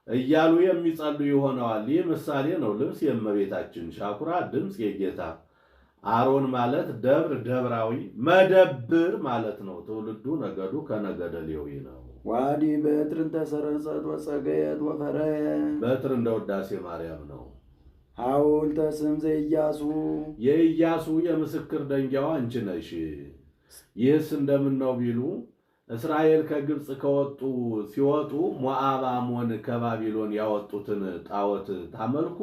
እያሉ የሚጸልዩ ሆነዋል። ይህ ምሳሌ ነው። ልብስ የእመቤታችን፣ ሻኩራ ድምፅ የጌታ። አሮን ማለት ደብር ደብራዊ መደብር ማለት ነው። ትውልዱ ነገዱ ከነገደ ሌዊ ነው። ዋዲ በትርን ተሰረጸት ወጸገየት ወፈረየት በትር እንደ ውዳሴ ማርያም ነው። ሐውልተ ስም ዘኢያሱ የኢያሱ የምስክር ደንጊያዋ አንቺ ነሽ። ይህስ እንደምን ነው ቢሉ እስራኤል ከግብፅ ሲወጡ ሞዓብ፣ አሞን ከባቢሎን ያወጡትን ጣዖት ታመልኩ፣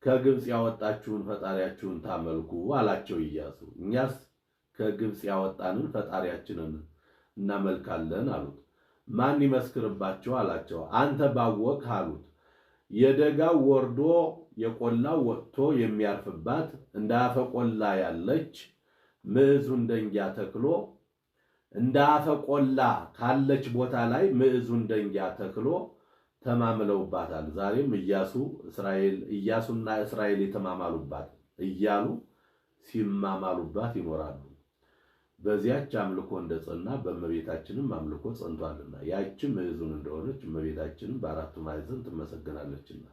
ከግብፅ ያወጣችሁን ፈጣሪያችሁን ታመልኩ አላቸው ኢያሱ። እኛስ ከግብፅ ያወጣንን ፈጣሪያችንን እናመልካለን አሉት። ማን ይመስክርባቸው አላቸው። አንተ ባወቅህ አሉት። የደጋው ወርዶ የቆላው ወጥቶ የሚያርፍባት እንደ አፈ ቆላ ያለች ምዕዙን ደንጊያ ተክሎ እንደ አፈ ቆላ ካለች ቦታ ላይ ምዕዙን ደንጊያ ተክሎ ተማምለውባታል። ዛሬም ኢያሱና እስራኤል የተማማሉባት እያሉ ሲማማሉባት ይኖራሉ። በዚያች አምልኮ እንደጸና በእመቤታችንም አምልኮ ጸንቷልና ያችም ምዕዙን እንደሆነች እመቤታችንም በአራቱ ማዕዘን ትመሰገናለችና።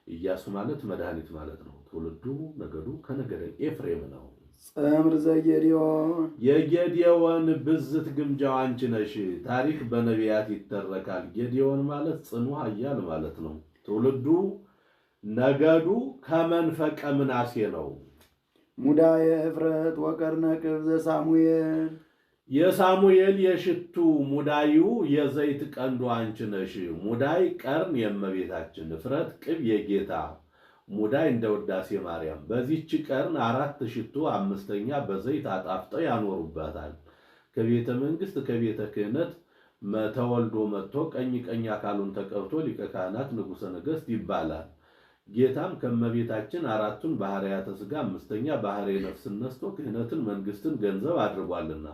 ኢያሱ ማለት መድኃኒት ማለት ነው። ትውልዱ ነገዱ ከነገደ ኤፍሬም ነው። ጸምር ዘጌዴዎን የጌዴዎን ብዝት ግምጃው አንቺ ነሽ። ታሪክ በነቢያት ይተረካል። ጌዴዎን ማለት ጽኑ ኃያል ማለት ነው። ትውልዱ ነገዱ ከመንፈቀ ምናሴ ነው። ሙዳየ እፍረት ወቀርነ ቅብ ዘሳሙኤል የሳሙኤል የሽቱ ሙዳዩ የዘይት ቀንዱ አንቺ ነሽ። ሙዳይ ቀርን የእመቤታችን፣ እፍረት ቅብ የጌታ፣ ሙዳይ እንደ ውዳሴ ማርያም። በዚህች ቀርን 4 ሽቱ 5ኛ በዘይት አጣፍጠው ያኖሩባታል። ከቤተ መንግሥት ከቤተ ክህነት ተወልዶ መጥቶ ቀኝ ቀኝ አካሉን ተቀብቶ ሊቀ ካህናት ንጉሠ ነገሥት ይባላል። ጌታም ከእመቤታችን 4ቱን ባህርያተ ሥጋ 5ኛ ባህርየ ነፍስን ነስቶ ክህነትን መንግሥትን ገንዘብ አድርጓልና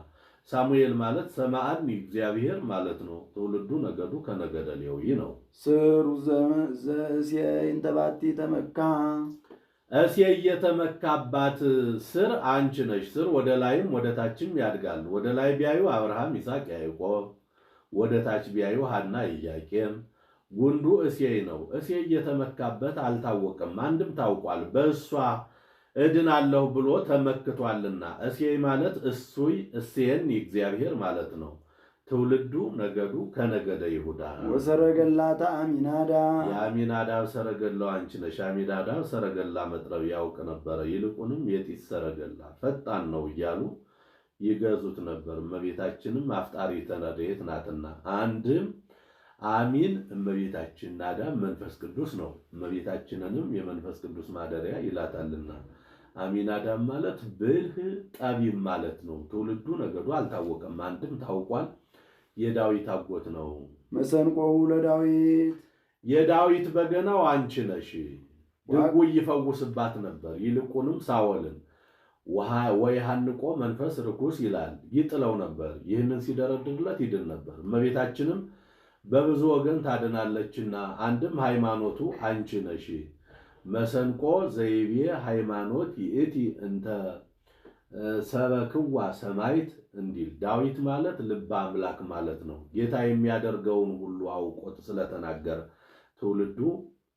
ሳሙኤል ማለት ሰማዕኒ እግዚአብሔር ማለት ነው። ትውልዱ ነገዱ ከነገደ ሌዊ ነው። ስሩ ዘእሴይ እንተ ባቲ ተመካ እሴይ የተመካባት ስር አንቺ ነሽ። ስር ወደ ላይም ወደ ታችም ያድጋል። ወደ ላይ ቢያዩ አብርሃም፣ ይስሐቅ፣ ያዕቆብ፣ ወደ ታች ቢያዩ ሐና፣ ኢያቄም። ጉንዱ እሴይ ነው። እሴይ የተመካበት አልታወቀም፣ አንድም ታውቋል። በእሷ እድናለሁ ብሎ ተመክቷልና። እሴይ ማለት እሱይ እሴየኒ እግዚአብሔር ማለት ነው። ትውልዱ ነገዱ ከነገደ ይሁዳ። ወሰረገላታ አሚናዳብ የአሚናዳብ ሰረገላው አንቺ ነሽ። አሚናዳብ ሰረገላ መጥረብ ያውቅ ነበረ። ይልቁንም የጢስ ሰረገላ ፈጣን ነው እያሉ ይገዙት ነበር። እመቤታችንም አፍጣሪተ ረድኤት ናትና። አንድም አሚን እመቤታችን፣ ናዳብ መንፈስ ቅዱስ ነው። እመቤታችንንም የመንፈስ ቅዱስ ማደሪያ ይላታልና። አሚናዳብ ማለት ብልህ ጠቢብ ማለት ነው። ትውልዱ ነገዱ አልታወቀም፣ አንድም ታውቋል። የዳዊት አጎት ነው። መሰንቆው ለዳዊት የዳዊት በገናው አንቺ ነሽ። ድውይ ይፈውስባት ነበር። ይልቁንም ሳኦልን ወይሃንቆ መንፈስ ርኩስ ይላል፣ ይጥለው ነበር። ይህንን ሲደረድርለት ይድን ነበር። እመቤታችንም በብዙ ወገን ታድናለችና። አንድም ሃይማኖቱ አንቺ ነሽ። መሰንቆ ዘይቤ ሃይማኖት ይእቲ እንተ ሰበክዋ ሰማይት እንዲል። ዳዊት ማለት ልበ አምላክ ማለት ነው። ጌታ የሚያደርገውን ሁሉ አውቆት ስለተናገረ ትውልዱ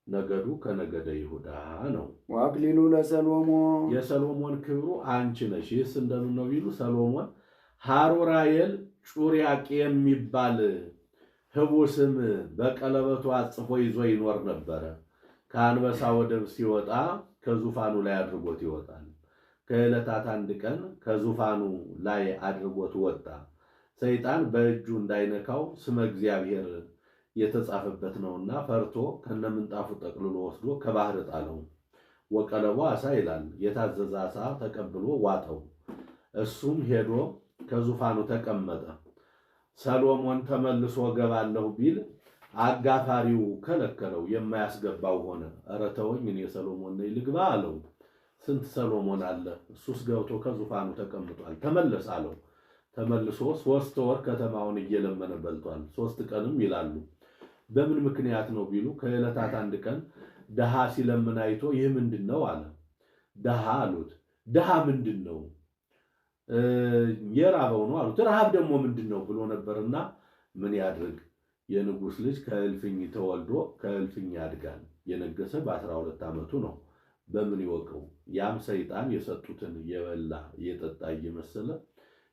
ነገዱ ከነገደ ይሁዳ ነው። ወአክሊሉ ለሰሎሞን የሰሎሞን ክብሩ አንቺ ነሽ። ይህስ እንደምን ነው ቢሉ ሰሎሞን ሐሩራኤል ጩሪያቅ የሚባል ህቡ ስም በቀለበቱ አጽፎ ይዞ ይኖር ነበረ። ከአንበሳ ወደብ ሲወጣ ከዙፋኑ ላይ አድርጎት ይወጣል። ከዕለታት አንድ ቀን ከዙፋኑ ላይ አድርጎት ወጣ። ሰይጣን በእጁ እንዳይነካው ስመ እግዚአብሔር የተጻፈበት ነውና ፈርቶ ከነምንጣፉ ጠቅልሎ ወስዶ ከባህር ጣለው። ወቀለቦ አሳ ይላል። የታዘዘ አሳ ተቀብሎ ዋጠው። እሱም ሄዶ ከዙፋኑ ተቀመጠ። ሰሎሞን ተመልሶ ገባለሁ ቢል አጋፋሪው ከለከለው፣ የማያስገባው ሆነ። ኧረ ተወኝ እኔ ሰሎሞን ነኝ ልግባ አለው። ስንት ሰሎሞን አለ? እሱስ ገብቶ ከዙፋኑ ተቀምጧል። ተመለስ አለው። ተመልሶ 3 ወር ከተማውን እየለመነ በልቷል። 3 ቀንም ይላሉ። በምን ምክንያት ነው ቢሉ ከዕለታት አንድ ቀን ድሃ ሲለምን አይቶ ይህ ምንድን ነው አለ። ድሃ አሉት። ድሃ ምንድን ነው? የራበው ነው አሉት። ረሃብ ደግሞ ምንድን ነው ብሎ ነበርና ምን ያድርግ? የንጉሥ ልጅ ከእልፍኝ ተወልዶ ከእልፍኝ ያድጋል። የነገሰ በ12 ዓመቱ ነው። በምን ይወቀው? ያም ሰይጣን የሰጡትን የበላ የጠጣ እየመሰለ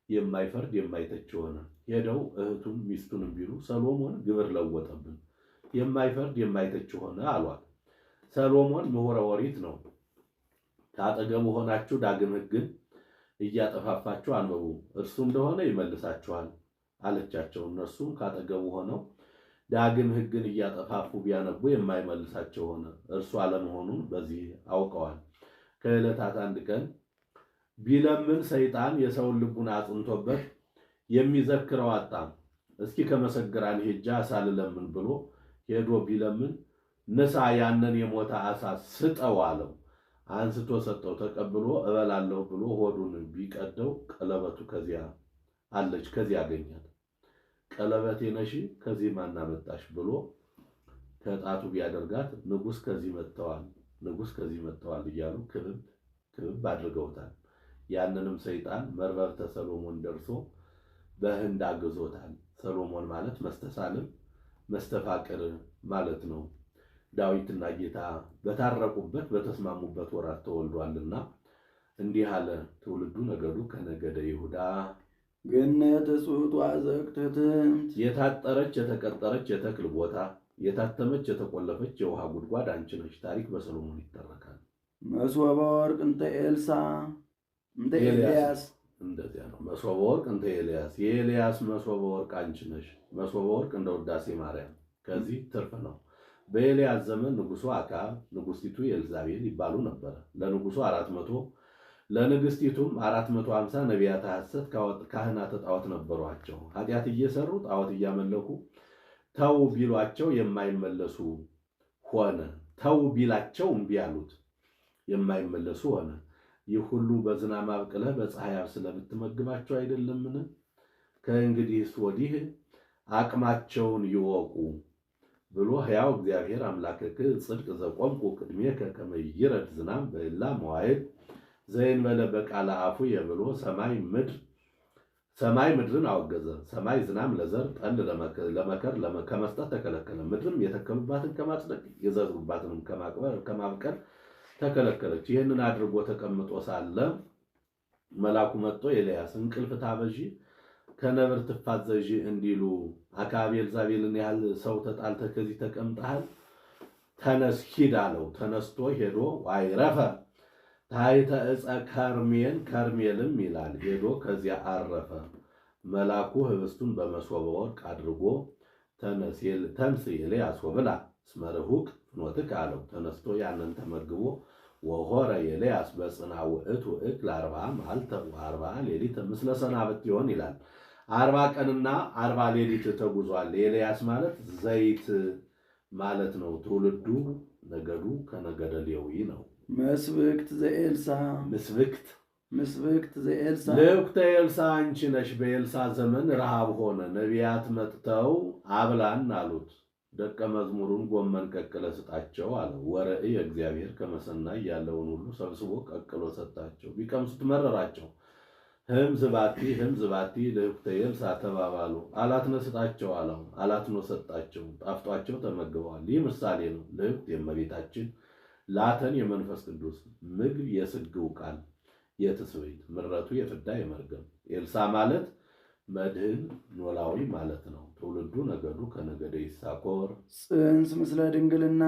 የማይፈርድ የማይተች ሆነ። ሄደው እህቱም ሚስቱንም ቢሉ ሰሎሞን ግብር ለወጠብን፣ የማይፈርድ የማይተች ሆነ አሏት። ሰሎሞን ምሁረ ኦሪት ነው። ካጠገቡ ሆናችሁ ዳግም ሕግን እያጠፋፋችሁ አንብቡ፣ እርሱ እንደሆነ ይመልሳችኋል አለቻቸው። እነርሱም ካጠገቡ ሆነው ዳግም ሕግን እያጠፋፉ ቢያነቡ የማይመልሳቸው ሆነ። እርሱ አለመሆኑን በዚህ አውቀዋል። ከዕለታት አንድ ቀን ቢለምን ሰይጣን የሰውን ልቡን አጽንቶበት የሚዘክረው አጣም። እስኪ ከመሰግራን ሄጃ ሳልለምን ብሎ ሄዶ ቢለምን ንሳ ያንን የሞተ አሳ ስጠው አለው። አንስቶ ሰጠው። ተቀብሎ እበላለሁ ብሎ ሆዱን ቢቀደው ቀለበቱ ከዚያ አለች፣ ከዚያ አገኛት። ቀለበቴ ነሽ ከዚህ ማናመጣሽ ብሎ ከጣቱ ቢያደርጋት ንጉሥ ከዚህ መጥተዋል፣ ንጉሥ ከዚህ መጥተዋል እያሉ ክብብ አድርገውታል። ያንንም ሰይጣን መርበብተ ሰሎሞን ደርሶ በህንድ አግዞታል። ሰሎሞን ማለት መስተሳልም መስተፋቅር ማለት ነው። ዳዊትና ጌታ በታረቁበት በተስማሙበት ወራት ተወልዷልና እንዲህ አለ። ትውልዱ ነገዱ ከነገደ ይሁዳ ገነት እጹት አዘቅትት የታጠረች የተቀጠረች የተክል ቦታ፣ የታተመች የተቆለፈች የውሃ ጉድጓድ አንቺ ነሽ። ታሪክ በሰሎሞን ይተረካል። መሶበ ወርቅ እንተ ኤልሳ እንተ ኤልያስ እንደዚያ ነው። መሶበ ወርቅ እንተ ኤልያስ፣ የኤልያስ መሶበ ወርቅ አንቺ ነሽ። መሶበ ወርቅ እንደ ውዳሴ ማርያም ከዚህ ትርፍ ነው። በኤልያስ ዘመን ንጉሡ አክዓብ ንጉሥቲቱ ኤልዛቤል ይባሉ ነበር። ለንጉሡ 400 ለንግሥቲቱም 450 ነቢያተ ሐሰት ካህናተ ጣዖት ነበሯቸው። ኃጢአት እየሰሩ ጣዖት እያመለኩ ተው ቢሏቸው የማይመለሱ ሆነ። ተው ቢላቸው እምቢ አሉት፣ የማይመለሱ ሆነ። ይህ ሁሉ በዝናብ አብቅለህ በፀሐይ አብስለህ ብትመግባቸው አይደለምን? ከእንግዲህስ ወዲህ አቅማቸውን ይወቁ ብሎ ሕያው እግዚአብሔር አምላክክ ጽድቅ ዘቆምኩ ቅድሜከ ከመ ይረድ ዝናም በእላ መዋዕል ዘእንበለ በቃለ አፉየ ብሎ ሰማይ ምድርን አወገዘ። ሰማይ ዝናም ለዘር ጠል ለመከር ከመስጠት ተከለከለ። ምድርም የተከሉባትን ከማጽደቅ የዘሩባትንም ከማብቀል ተከለከለች። ይህንን አድርጎ ተቀምጦ ሳለ መልአኩ መጥቶ ኤልያስ እንቅልፍ ታበዢ ከነብር ትፋዘዢ እንዲሉ አክዓብ ኤልዛቤልን ያህል ሰው ተጣልተህ ከዚህ ተቀምጠሃል፣ ተነስ ሂድ አለው። ተነስቶ ሄዶ ዋይረፈ ታሕተ ዕፀ ከርሜልም ይላል። ሄዶ ከዚያ አረፈ። መልአኩ ህብስቱን በመሶበ ወርቅ አድርጎ ተንስ ኤልያስ ወብላ እስመ ርሑቅ ፍኖትከ አለው። ተነስቶ ያንን ተመግቦ ወሖረ ኤልያስ በጽና ውእቱ እክል 40 መዓልተ ወ40 ሌሊት ምስለ ሰናብት ይሆን ይላል። 40 ቀንና 40 ሌሊት ተጉዟል። ኤልያስ ማለት ዘይት ማለት ነው። ትውልዱ ነገዱ ከነገደ ሌዊ ነው። መስብክት ዘኤልሳ ልእኩተ ኤልሳ አንቺ ነሽ። በኤልሳ ዘመን ረሃብ ሆነ። ነቢያት መጥተው አብላን አሉት። ደቀ መዝሙሩን ጎመን ቀቅለ ስጣቸው አለው። ወረኢ እግዚአብሔር ከመሰናይ ያለውን ሁሉ ሰብስቦ ቀቅሎ ሰጣቸው። ቢቀምሱት መረራቸው። ህምዝ ባቲ ልእኩተ ኤልሳ ተባባሉ። አላትነ ስጣቸው አለው። አላትኖ ሰጣቸው። ጣፍጧቸው ተመግበዋል። ይህ ምሳሌ ነው። ልእኩት የእመቤታችን ላተን የመንፈስ ቅዱስ ምግብ የስግው ቃል የትስብእት ምረቱ የፍዳ የመርገም ኤልሳ ማለት መድህን ኖላዊ ማለት ነው። ትውልዱ ነገዱ ከነገደ ይሳኮር ጽንስ ምስለ ድንግልና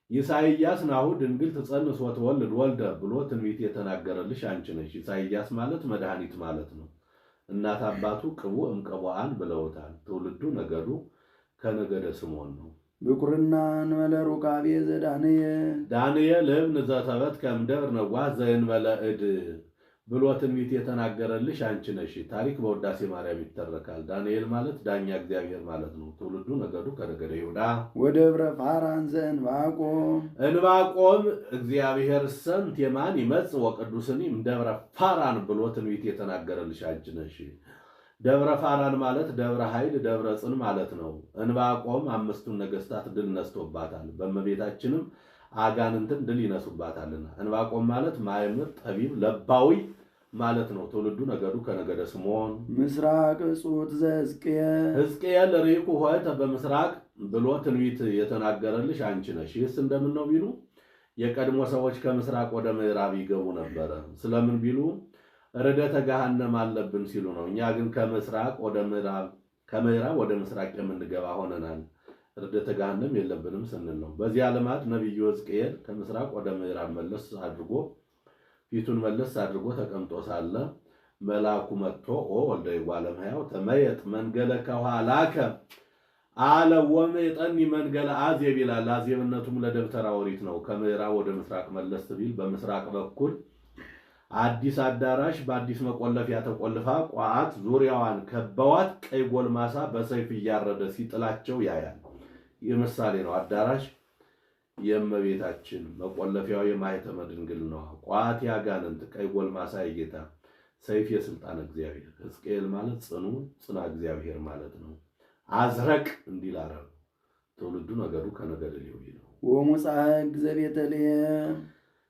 ኢሳይያስ ናሁ ድንግል ትጸንስ ወትወልድ ወልደ ብሎ ትንቢት የተናገረልሽ አንቺ ነሽ። ኢሳይያስ ማለት መድኃኒት ማለት ነው። እናት አባቱ ቅቡ እምቀቧአን ብለውታል። ትውልዱ ነገዱ ከነገደ ስምዖን ነው። ብኩርና እንበለ ሩቃቤ ዳንኤል እብን ዘተበት ከምደብር ነዋህ ዘእንበለ እድ ብሎ ትንቢት የተናገረልሽ አንቺ ነሽ። ታሪክ በውዳሴ ማርያም ይተረካል። ዳንኤል ማለት ዳኛ እግዚአብሔር ማለት ነው። ትውልዱ ነገዱ ከነገደ ይሁዳ ወደብረ ፋራን እንባቆም እግዚአብሔር ሰንት የማን ይመጽ ወቅዱስኒ እምደብረ ፋራን ብሎ ትንቢት የተናገረልሽ አንቺ ነሽ። ደብረ ፋራን ማለት ደብረ ኃይል ደብረ ጽን ማለት ነው። እንባቆም 5ቱን ነገስታት ድል ነስቶባታል። በእመቤታችንም አጋንንትን ድል ይነሱባታልና። እንባቆም ማለት ማእምር ጠቢብ ለባዊ ማለት ነው። ትውልዱ ነገዱ ከነገደ ስምዖን ምስራቅ ጹት ሕዝቅኤል ርኢኩ ኆኅተ በምስራቅ ብሎ ትንቢት የተናገረልሽ አንቺ ነሽ። ይህስ እንደምን ነው ቢሉ የቀድሞ ሰዎች ከምስራቅ ወደ ምዕራብ ይገቡ ነበረ። ስለምን ቢሉ ርደተ ገሃነም አለብን ሲሉ ነው። እኛ ግን ከምዕራብ ወደ ምስራቅ የምንገባ ሆነናል። ርደተ ገሃነም የለብንም ስንል ነው። በዚህ ልማድ ነቢዩ ሕዝቅኤል ከምስራቅ ወደ ምዕራብ ፊቱን መለስ አድርጎ ተቀምጦ ሳለ መልአኩ መጥቶ ወልደ እጓለ እመሕያው ተመየጥ መንገለ ከኋላከ አለ ወመጠኒ መንገለ አዜብ ይላል። አዜብነቱም ለደብተራ ኦሪት ነው። ከምዕራብ ወደ ምስራቅ መለስ ቢል በምስራቅ በኩል አዲስ አዳራሽ በአዲስ መቆለፊያ ተቆልፋ ቋዓት ዙሪያዋን ከበዋት ቀይ ጎልማሳ በሰይፍ እያረደ ሲጥላቸው ያያል። ይህ ምሳሌ ነው። አዳራሽ የእመቤታችን መቆለፊያው የማኅተመ ድንግል ነው። ቋዓት ያጋንንት፣ ቀይ ጎልማሳ የጌታ፣ ሰይፍ የስልጣን እግዚአብሔር። ሕዝቅኤል ማለት ጽና እግዚአብሔር ማለት ነው። አዝረቅ እንዲል አረብ ትውልዱ ነገዱ ከነገደ ሌዊ ነው። ወሙጻሕግ ዘቤተልሔም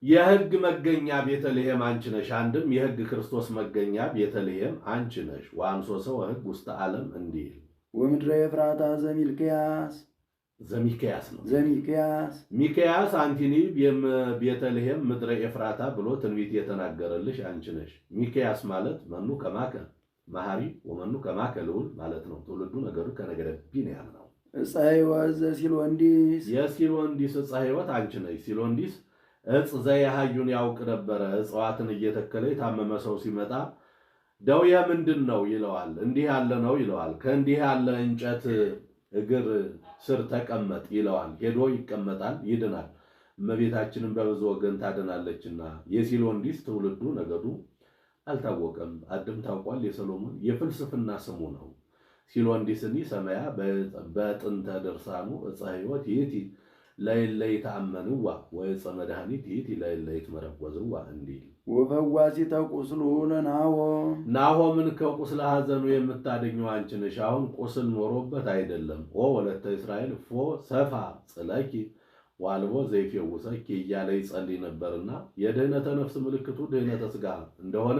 የሕግ መገኛ ቤተልሔም አንቺ ነሽ። አንድም የሕግ ክርስቶስ መገኛ ቤተልሔም አንቺ ነሽ። ወአንሶ ሰው ሕግ ውስተ ዓለም እንዲል ወምድረ ኤፍራታ ዘሚክያስ ነው። ሚክያስ አንቲኒ ቤተልሔም ምድረ ኤፍራታ ብሎ ትንቢት የተናገረልሽ አንቺ ነሽ። ሚክያስ ማለት መኑ ከማከ መሐሪ ወመኑ ከማከ ልዑል ማለት ነው። ትውልዱ ነገዱ ከነገደ ቢንያም ነው። ዕፀ ሕይወት ዘሲሎንዲስ የሲሎንዲስ ዕፀ ሕይወት አንቺ ነሽ። ሲሎንዲስ ዕፅ ዘያሃዩን ያውቅ ነበረ። እጽዋትን እየተከለ የታመመ ሰው ሲመጣ ደውየ ምንድን ነው ይለዋል። እንዲህ ያለ ነው ይለዋል። ከእንዲህ ያለ እንጨት እግር ስር ተቀመጥ ይለዋል። ሄዶ ይቀመጣል፣ ይድናል። እመቤታችንን በብዙ ወገን ታድናለችና። የሲሎንዲስ ትውልዱ ነገዱ አልታወቀም። አድም ታውቋል። የሰሎሞን የፍልስፍና ስሙ ነው። ሲሎንዲስኒ ሰማያ በጥንተ ድርሳኑ ዕፀ ሕይወት ይእቲ ለይለይ ተአመንዋ ወዕፀ መድኃኒት ይእቲ ለይለይ ትመረኮዝዋ እንዲል ወፈዋሲተ ቁስሉ ለናሆ ናሆምን ከቁስለ ሐዘኑ የምታደኘው አንቺ ነሽ። አሁን ቁስል ኖሮበት አይደለም። ኦ ወለተ እስራኤል ፎ ሰፋ ጽለኪ ዋልቦ ዘይፌውሰኪ እያለ ይጸልይ ነበርና የድህነተ ነፍስ ምልክቱ ድህነተ ሥጋ እንደሆነ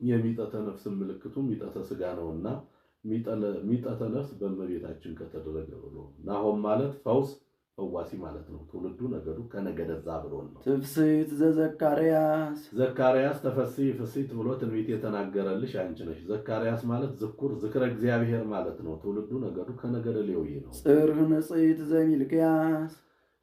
የሚጠተ ነፍስ ምልክቱ ሚጠተ ሥጋ ነውና ሚጠተ ነፍስ በእመቤታችን ከተደረገ ብሎ ናሆም ማለት ፈውስ ፈዋሲ ማለት ነው። ትውልዱ ነገዱ ከነገደ ዛብሎን ነው። ትፍስሕት ዘዘካርያስ ዘካርያስ ተፈሥሒ ፍሥሕት ብሎ ትንቢት የተናገረልሽ አንቺ ነሽ። ዘካርያስ ማለት ዝኩር ዝክረ እግዚአብሔር ማለት ነው። ትውልዱ ነገዱ ከነገደ ሌዊ ነው። ጽርሕ ንጽሕት ዘሚልክያስ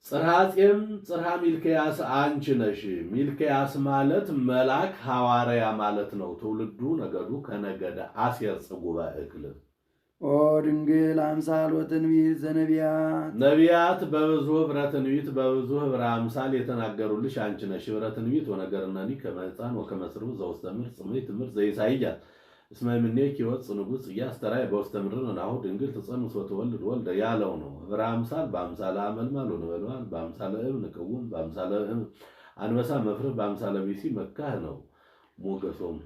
ጽርሐ ጼም ጽርሐ ሚልክያስ አንቺ ነሽ። ሚልክያስ ማለት መልአክ ሐዋርያ ማለት ነው። ትውልዱ ነገዱ ከነገደ አሴር ጽጉበ እክል ኦ ድንግል አምሳል ወትንቢት ዘነቢያት ነቢያት በብዙ ኅብረ ትንቢት በብዙ ኅብረ አምሳል የተናገሩልሽ አንቺ ነሽ። ኅብረ ትንቢት ወነገርነኒ ከመ ሕፃን ወከመ ሥርው ዘውስተ ምድር ጽምዕ ትምህርት ዘኢሳይያስ እስመ እምኔኪ ይወፅእ ንጉሥ ኢያስተርአይ በውስተ ምድር ናሁ ድንግል ትጸንስ ወትወልድ ወልደ ያለው ነው። ኅብረ አምሳል በአምሳለ ሐመልማል ወነበልባል በአምሳለ እብን ቅውም በአምሳለ አንበሳ መፍርህ በአምሳለ ቢሲ መካህ ነው።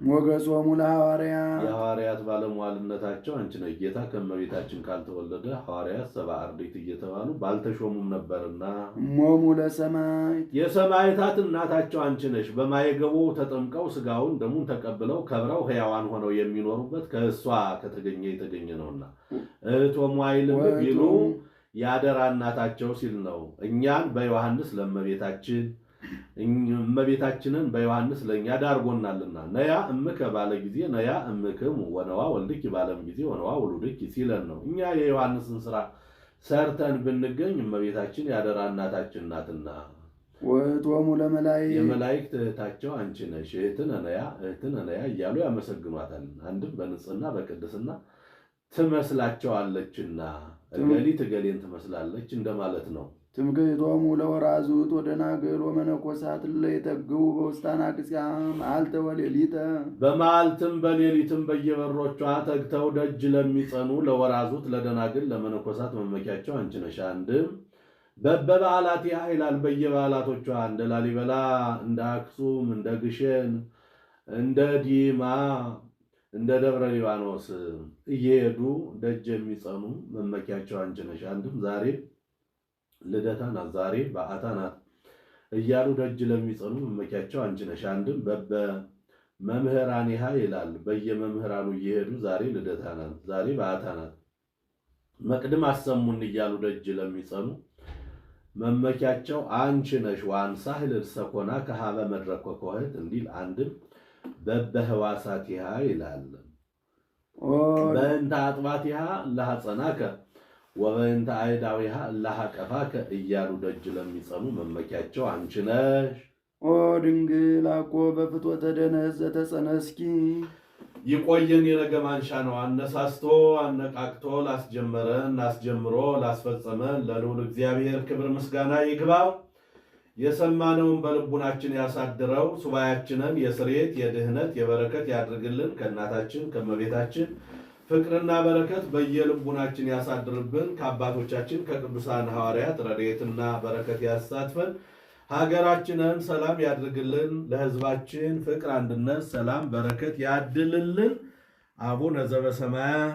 ሞገሶሙ ለሐዋርያት የሐዋርያት ባለሟልነታቸው አንቺ ነሽ። ጌታ ከእመቤታችን ካልተወለደ ሐዋርያት ሰብአ አርድእት እየተባሉ ባልተሾሙም ነበርና። እሞሙ ለሰማዕት የሰማዕታት እናታቸው አንቺ ነሽ። በማየገቦ ተጠምቀው ሥጋውን ደሙን ተቀብለው ከብረው ሕያዋን ሆነው የሚኖሩበት ከእሷ ከተገኘ የተገኘ ነውና እህቶሙ አይልም ቢሉ ያደራ እናታቸው ሲል ነው። እኛን በዮሐንስ ለእመቤታችን እመቤታችንን በዮሐንስ ለኛ ዳርጎናልና ነያ እምከ ባለ ጊዜ ነያ እምክሙ ወነዋ ወልድኪ ባለም ጊዜ ወነዋ ወሉድኪ ሲለን ነው። እኛ የዮሐንስን ስራ ሰርተን ብንገኝ እመቤታችን ያደራ እናታችን ናትና። ወእቶሙ ለመላእክት የመላእክት እህታቸው አንቺ ነሽ። እህትነ ነያ እያሉ ያመሰግኗታል። አንድም በንጽህና በቅድስና ትመስላቸዋለችና እገሊት እገሌን ትመስላለች እንደማለት ነው። ትምክህቶሙ ለወራዙት ወደናግል ወመነኮሳት ለይተግቡ በውስታና ቅጽያ መዓልተ ወሌሊተ በመዓልትም በሌሊትም በየበሮቿ ተግተው ደጅ ለሚጸኑ ለወራዙት ለደናግል ለመነኮሳት መመኪያቸው አንቺ ነሽ። አንድም በበዓላቲሃ ይላል። በየበዓላቶቿ እንደ ላሊበላ እንደ አክሱም እንደ ግሸን እንደ ዲማ እንደ ደብረ ሊባኖስ እየሄዱ ደጅ የሚጸኑ መመኪያቸው አንቺ ነሽ። አንድም ዛሬ ልደታ ናት ዛሬ በዓታ ናት እያሉ ደጅ ለሚጸኑ መመኪያቸው አንቺ ነሽ። አንድም በመምህራኒሃ ይላል። በየመምህራኑ እየሄዱ ዛሬ ልደታ ናት ዛሬ በዓታ ናት መቅድም አሰሙን እያሉ ደጅ ለሚጸኑ መመኪያቸው አንቺ ነሽ። ዋንሳህ ልሰኮና ከሃበ መድረኮ ኮህት እንዲል። አንድም በበህዋሳቲሃ ይላል። በእንተ አጥባቲሃ ለሐፀናከ ወበእንተ አይዳዊሃ እላሃቀፋከ እያሉ ደጅ ለሚጸኑ መመኪያቸው አንቺ ነሽ። ኦ ድንግል አኮ በፍትወተ ደነዝ ዘተጸነስኪ ይቆየን የነገ ማንሻ ነው። አነሳስቶ አነቃቅቶ ላስጀመረን አስጀምሮ ላስፈጸመን ለልዑል እግዚአብሔር ክብር ምስጋና ይግባው። የሰማነውን በልቡናችን ያሳድረው። ሱባኤያችንን የስርየት የድህነት የበረከት ያድርግልን። ከእናታችን ከእመቤታችን ፍቅርና በረከት በየልቡናችን ያሳድርብን። ከአባቶቻችን ከቅዱሳን ሐዋርያት ረድኤትና በረከት ያሳትፈን። ሀገራችንን ሰላም ያድርግልን። ለሕዝባችን ፍቅር፣ አንድነት፣ ሰላም፣ በረከት ያድልልን። አቡነ ዘበሰማያት